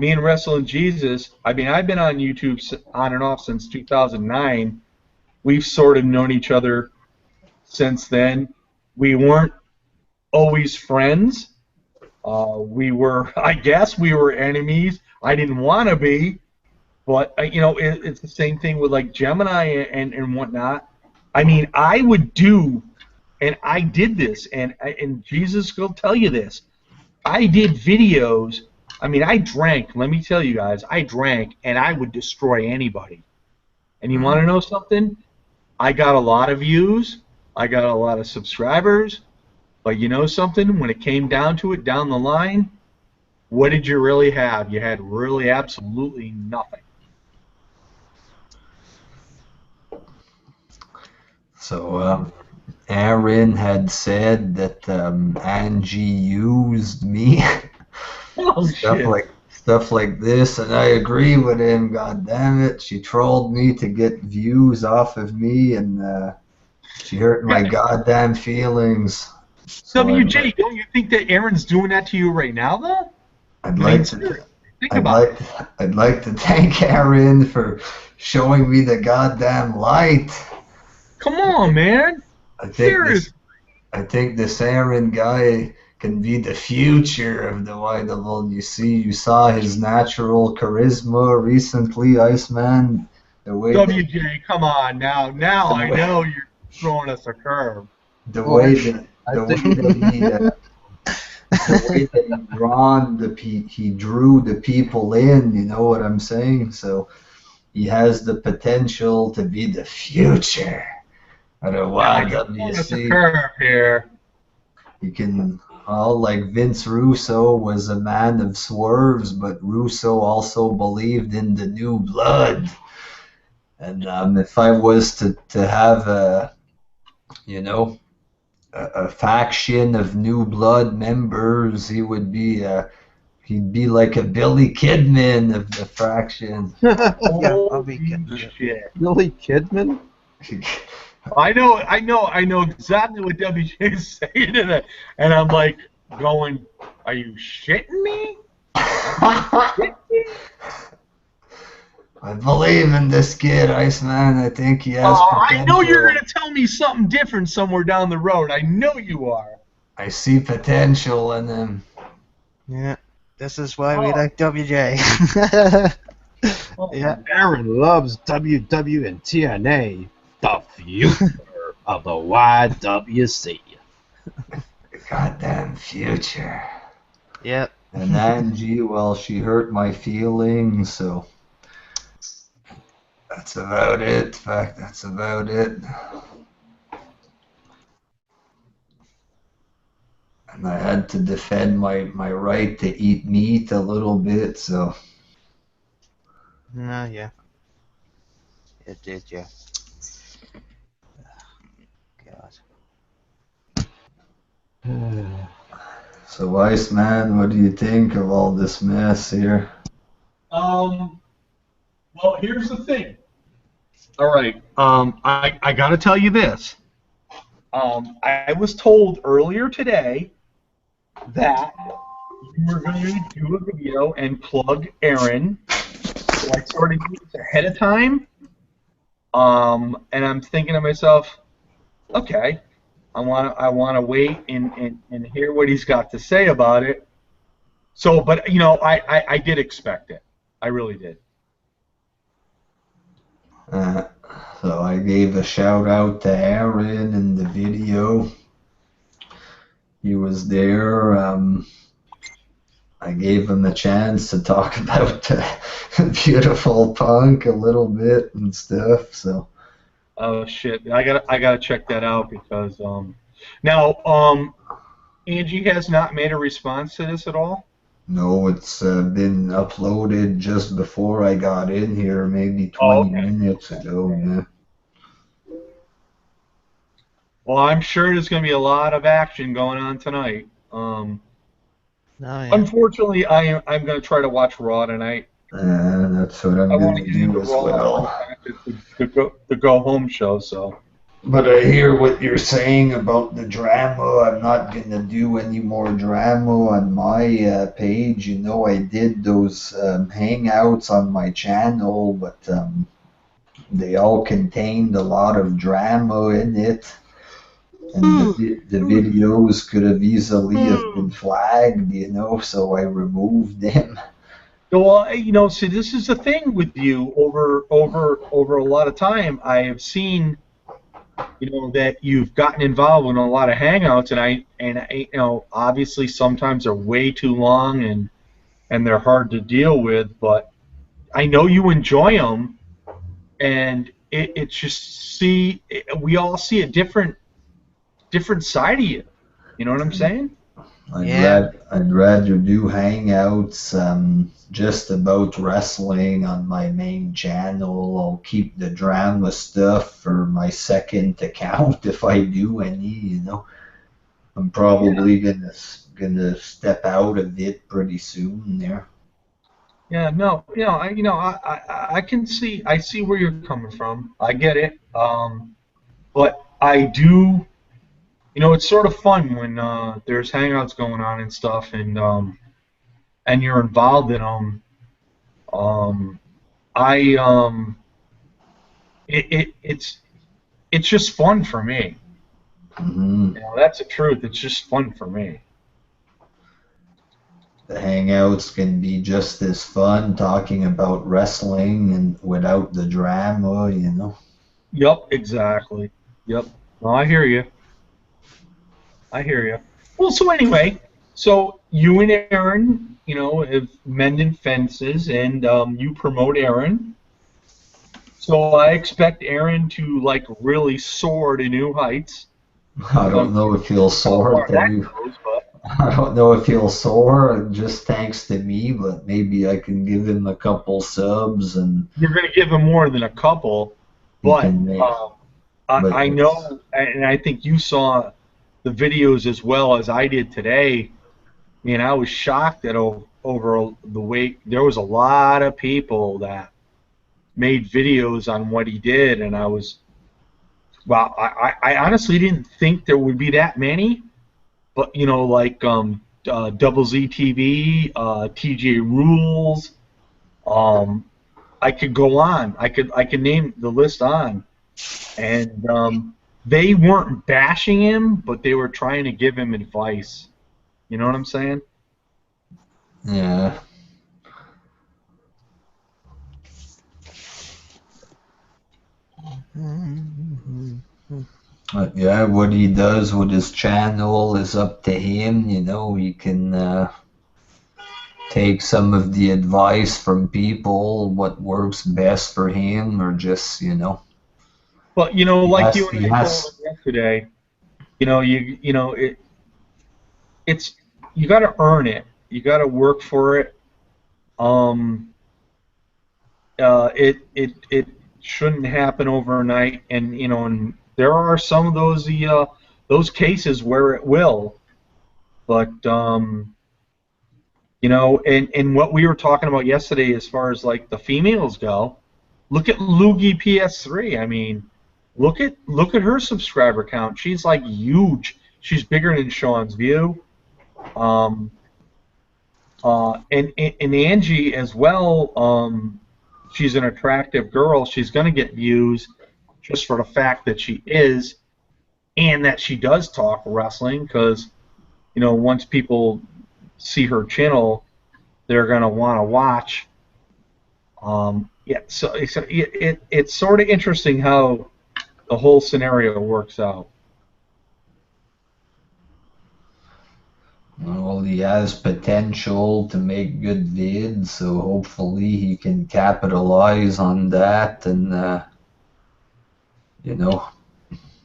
Speaker 1: me and Wrestling Jesus. I mean, I've been on YouTube on and off since 2009. We've sort of known each other since then. We weren't always friends. I guess we were enemies. I didn't want to be, but it's the same thing with like Gemini and whatnot. I mean, I would do, and I did this, and Jesus will tell you this. I did videos. I mean, I drank. Let me tell you guys, I drank, and I would destroy anybody. And you want to know something? I got a lot of views. I got a lot of subscribers. But you know something? When it came down to it, down the line, what did you really have? You had really absolutely nothing.
Speaker 6: So Aaron had said that Angie used me.
Speaker 1: Oh,
Speaker 6: Stuff like this, and I agree with him. God damn it, she trolled me to get views off of me, and she hurt my goddamn feelings. So
Speaker 1: WJ, don't you think that Aaron's doing that to you right now, though?
Speaker 6: I'd like to thank Aaron for showing me the goddamn light.
Speaker 1: Come on, man.
Speaker 6: I think this Aaron guy can be the future of the Wideable. You saw his natural charisma recently, Iceman.
Speaker 1: WJ, come on now. Now I know you're throwing us a curve.
Speaker 6: The way that he drew the people in, you know what I'm saying? So he has the potential to be the future of the YWC.
Speaker 1: Curve here.
Speaker 6: He can, like Vince Russo was a man of swerves, but Russo also believed in the new blood. And if I was to have a faction of new blood members, he would be He'd be like a Billy Kidman of the faction.
Speaker 7: Yeah, I'll be
Speaker 1: Holy
Speaker 7: kidding.
Speaker 1: shit.
Speaker 3: Billy Kidman?
Speaker 1: I know exactly what WJ is saying, and I'm like going, "Are you shitting me?"
Speaker 6: I believe in this kid, Iceman. I think he has potential.
Speaker 1: I know you're gonna tell me something different somewhere down the road. I know you are.
Speaker 6: I see potential in him.
Speaker 7: Yeah, this is why we like WJ. Yeah.
Speaker 3: Aaron loves WW and TNA, the future of the YWC.
Speaker 6: The goddamn future.
Speaker 7: Yep.
Speaker 6: And Angie, well, she hurt my feelings, so that's about it. In fact, that's about it. And I had to defend my right to eat meat a little bit, so
Speaker 7: No, yeah. It did, yeah. God.
Speaker 6: so Iceman, what do you think of all this mess here?
Speaker 1: Well, here's the thing. All right. I got to tell you this. I was told earlier today that you were going to do a video and plug Aaron. So I started this ahead of time. And I'm thinking to myself, okay, I want to wait and hear what he's got to say about it. So, but you know, I did expect it. I really did.
Speaker 6: So I gave a shout out to Aaron in the video. He was there. I gave him a chance to talk about Beautiful Punk a little bit and stuff. So.
Speaker 1: Oh shit! I gotta check that out because now Angie has not made a response to this at all.
Speaker 6: No, it's been uploaded just before I got in here, maybe 20 minutes ago. Yeah.
Speaker 1: Well, I'm sure there's going to be a lot of action going on tonight.
Speaker 7: No, yeah.
Speaker 1: Unfortunately, I'm going to try to watch Raw tonight.
Speaker 6: That's what I'm
Speaker 1: I
Speaker 6: going
Speaker 1: want
Speaker 6: to
Speaker 1: to get into
Speaker 6: do as
Speaker 1: Raw
Speaker 6: well.
Speaker 1: the go home show. So.
Speaker 6: But I hear what you're saying about the drama. I'm not going to do any more drama on my page. You know, I did those hangouts on my channel, but they all contained a lot of drama in it. And the videos could have easily have been flagged, you know, so I removed them.
Speaker 1: Well, you know, see, this is the thing with you. Over a lot of time, I have seen, you know, that you've gotten involved in a lot of hangouts, and I you know, obviously sometimes they're way too long and they're hard to deal with, but I know you enjoy them, and it's just we all see a different side of you. You know what I'm saying?
Speaker 6: I'd rather do hangouts just about wrestling on my main channel. I'll keep the drama stuff for my second account if I do any, you know. I'm probably gonna step out of it pretty soon there.
Speaker 1: Yeah, no, you know, I can see, I see where you're coming from. I get it. But I do, you know, it's sort of fun when there's hangouts going on and stuff, and you're involved in them. It's just fun for me.
Speaker 6: Mm-hmm.
Speaker 1: You know, that's the truth. It's just fun for me.
Speaker 6: The hangouts can be just as fun talking about wrestling and without the drama, you know.
Speaker 1: Yep, exactly. Yep. Well, I hear you. Well, so anyway, so you and Aaron, you know, have mended fences, and you promote Aaron. So I expect Aaron to like really soar to new heights.
Speaker 6: I don't know if he'll soar. I don't know if he'll soar just thanks to me, but maybe I can give him a couple subs and.
Speaker 1: You're going to give him more than a couple, but I know, and I think you saw the videos as well as I did today. I mean, I was shocked at over the week, there was a lot of people that made videos on what he did, and I was, well, I honestly didn't think there would be that many, but you know, like Double Z TV, TJ Rules, I could go on. I could name the list on, and they weren't bashing him, but they were trying to give him advice. You know what I'm saying?
Speaker 6: Yeah. But yeah, what he does with his channel is up to him. You know, he can take some of the advice from people, what works best for him, or just, you know.
Speaker 1: Well, you know, like you and I
Speaker 6: Yes.
Speaker 1: told him yesterday, you know, you know, it's you got to earn it. You got to work for it. It shouldn't happen overnight, and you know, and there are some of those cases where it will, but you know, and what we were talking about yesterday, as far as like the females go, look at Loogie PS3. I mean, look at her subscriber count. She's like huge. She's bigger than Sean's View. And Angie as well. She's an attractive girl. She's going to get views just for the fact that she is, and that she does talk wrestling. Because you know, once people see her channel, they're going to want to watch. Yeah, so it's sort of interesting how the whole scenario works out.
Speaker 6: Well, he has potential to make good vids, so hopefully he can capitalize on that and, you know,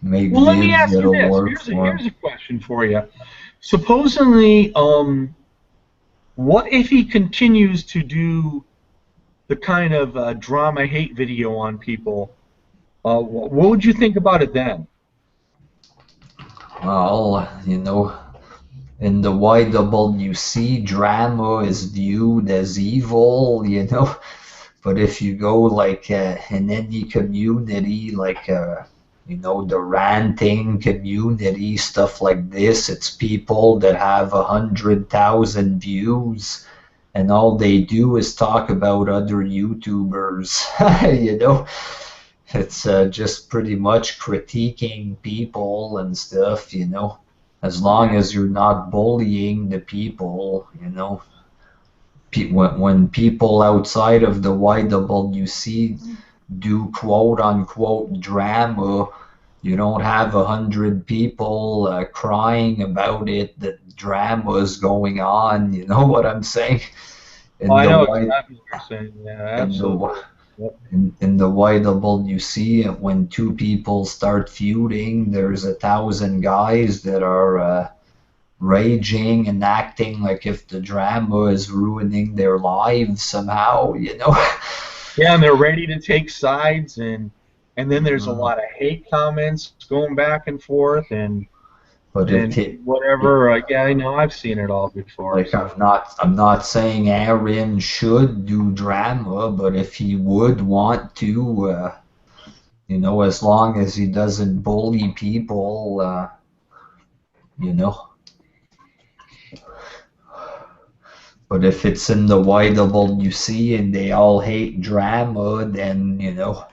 Speaker 6: make
Speaker 1: Well, let me
Speaker 6: vids
Speaker 1: ask you
Speaker 6: that'll
Speaker 1: this.
Speaker 6: work for him.
Speaker 1: Here's a question for you. Supposedly, what if he continues to do the kind of drama hate video on people? What would you think about it then?
Speaker 6: Well, you know, in the YWC, drama is viewed as evil, you know. But if you go like in any community, like you know, the ranting community, stuff like this, it's people that have 100,000 views, and all they do is talk about other YouTubers, you know. It's just pretty much critiquing people and stuff, you know. As long as you're not bullying the people, you know. When people outside of the YWC do quote-unquote drama, you don't have 100 people crying about it, that drama is going on, you know what I'm saying?
Speaker 1: I know exactly what you're saying. Yeah, absolutely.
Speaker 6: In the YWC, when two people start feuding, there's 1,000 guys that are raging and acting like if the drama is ruining their lives somehow, you know.
Speaker 1: Yeah, and they're ready to take sides, and then there's a lot of hate comments going back and forth, and whatever. Yeah, I know, I've seen it all before.
Speaker 6: Like,
Speaker 1: so.
Speaker 6: I'm not saying Aaron should do drama, but if he would want to, you know, as long as he doesn't bully people, you know. But if it's in the YWC and they all hate drama, then, you know,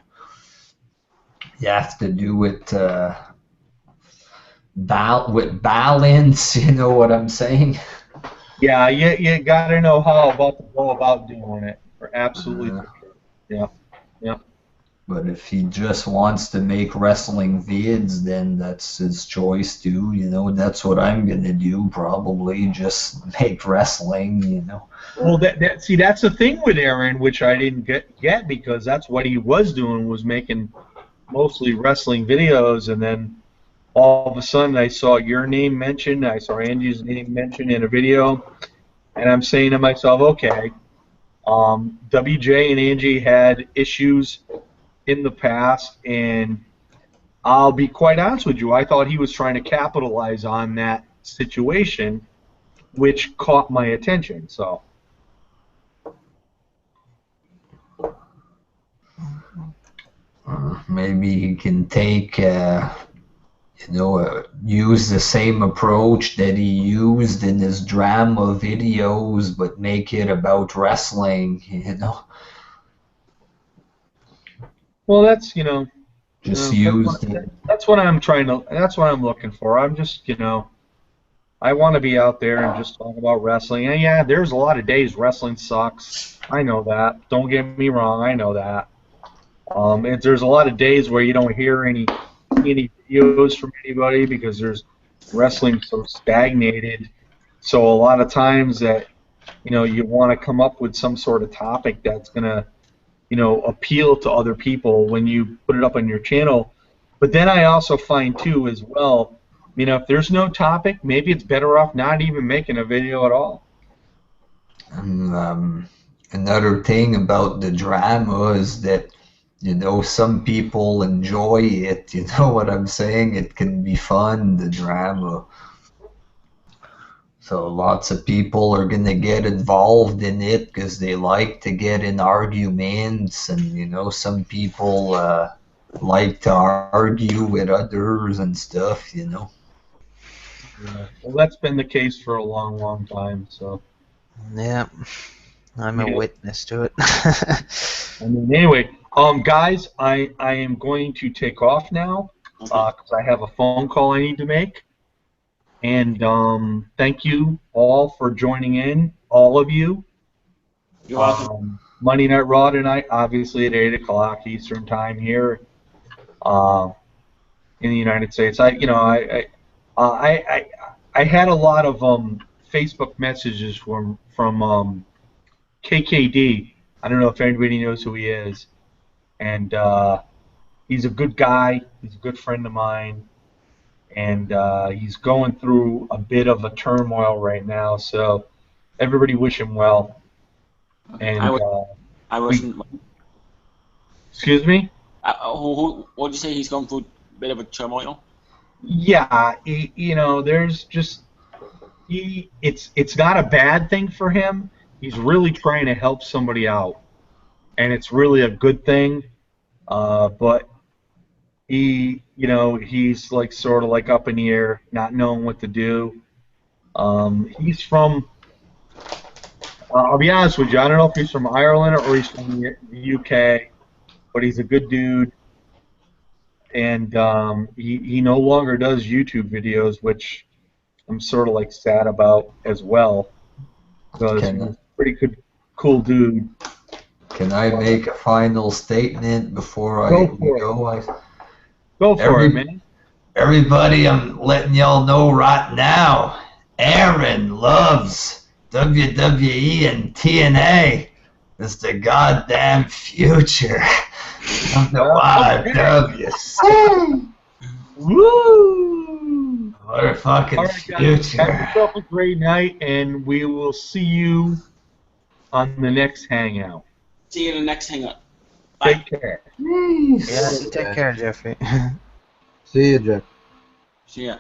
Speaker 6: you have to do it with balance, you know what I'm saying?
Speaker 1: Yeah, you got to know how about to go about doing it. Absolutely. Yeah. Yeah.
Speaker 6: But if he just wants to make wrestling vids, then that's his choice too. You know, that's what I'm gonna do. Probably just make wrestling. You know.
Speaker 1: Well, that's the thing with Aaron, which I didn't get because that's what he was doing, was making mostly wrestling videos, and then all of a sudden I saw your name mentioned, I saw Angie's name mentioned in a video, and I'm saying to myself, okay, WJ and Angie had issues in the past, and I'll be quite honest with you, I thought he was trying to capitalize on that situation, which caught my attention. So
Speaker 6: Maybe he can take, use the same approach that he used in his drama videos, but make it about wrestling,
Speaker 1: Well, that's
Speaker 6: Just
Speaker 1: that's
Speaker 6: use
Speaker 1: what,
Speaker 6: the.
Speaker 1: that's what I'm trying to. That's what I'm looking for. I'm just I want to be out there and just talk about wrestling. And yeah, there's a lot of days wrestling sucks. I know that. Don't get me wrong. I know that. There's a lot of days where you don't hear any videos from anybody because there's wrestling so stagnated. So a lot of times that you want to come up with some sort of topic that's gonna appeal to other people when you put it up on your channel. But then I also find too as well, if there's no topic, maybe it's better off not even making a video at all.
Speaker 6: Another thing about the drama is that some people enjoy it. You know what I'm saying? It can be fun, the drama. So lots of people are gonna get involved in it because they like to get in arguments, and some people like to argue with others and stuff.
Speaker 1: Yeah. Well, that's been the case for a long, long time. So.
Speaker 7: Yeah, I'm a witness to it.
Speaker 1: Anyway, guys, I am going to take off now because I have a phone call I need to make. And thank you all for joining in, all of you.
Speaker 4: You're welcome.
Speaker 1: Monday Night Raw tonight, obviously at 8 o'clock Eastern Time here in the United States. I had a lot of Facebook messages from KKD. I don't know if anybody knows who he is, and he's a good guy. He's a good friend of mine. And he's going through a bit of a turmoil right now, so everybody wish him well. And
Speaker 4: I wasn't.
Speaker 1: Excuse me?
Speaker 4: What did you say? He's going through a bit of a turmoil.
Speaker 1: Yeah, there's just it's not a bad thing for him. He's really trying to help somebody out, and it's really a good thing. But he's like sort of like up in the air, not knowing what to do. He's from, I'll be honest with you, I don't know if he's from Ireland or he's from the UK, but he's a good dude. And he no longer does YouTube videos, which I'm sort of like sad about as well, because he's a pretty good, cool dude.
Speaker 6: Can I make a final statement before I go?
Speaker 1: Go for it, man.
Speaker 6: Everybody, I'm letting y'all know right now, Aaron loves WWE and TNA. It's the goddamn future of the YWC.
Speaker 1: Woo!
Speaker 6: What a fucking future.
Speaker 1: Have yourself a great night, and we will see you on the next Hangout.
Speaker 4: See you in the next Hangout. Bye.
Speaker 1: Take care.
Speaker 7: Yeah, take care, Jeffrey.
Speaker 3: See you, Jeff.
Speaker 4: See ya.